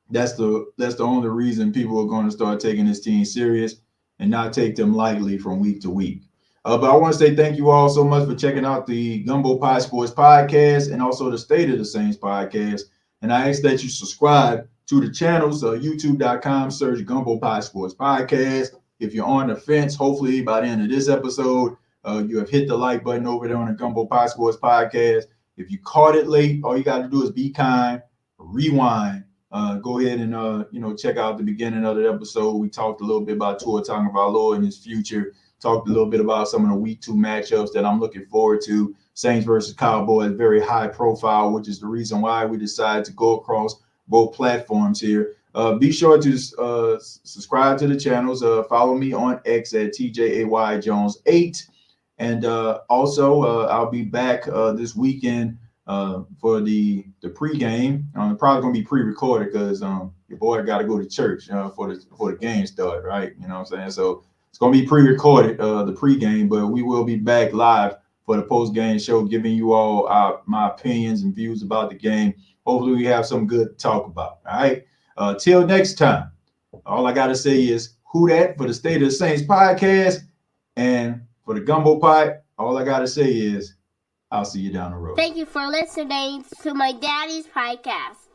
That's the only reason people are going to start taking this team serious and not take them lightly from week to week. But I want to say thank you all so much for checking out the Gumbo Pie Sports podcast and also the State of the Saints podcast. And I ask that you subscribe to the channels, youtube.com, search Gumbo Pie Sports Podcast. If you're on the fence, hopefully by the end of this episode, you have hit the like button over there on the Gumbo Pie Sports Podcast. If you caught it late, all you got to do is be kind, rewind. Go ahead and check out the beginning of the episode. We talked a little bit about Tua Tagovailoa and his future. Talked a little bit about some of the week 2 matchups that I'm looking forward to. Saints versus Cowboys, very high profile, which is the reason why we decided to go across both platforms here. Be sure to subscribe to the channels. Follow me on X at TJAYJones8. And also, I'll be back this weekend for the pregame. Probably gonna be pre-recorded because your boy got to go to church for the game start, right? You know what I'm saying? So it's gonna be pre-recorded, the pregame, but we will be back live for the post-game show, giving you all my opinions and views about the game. Hopefully, we have some good to talk about. All right. Till next time, all I gotta say is who dat for the State of the Saints podcast, and for the Gumbo Pie, all I gotta say is I'll see you down the road. Thank you for listening to my daddy's podcast.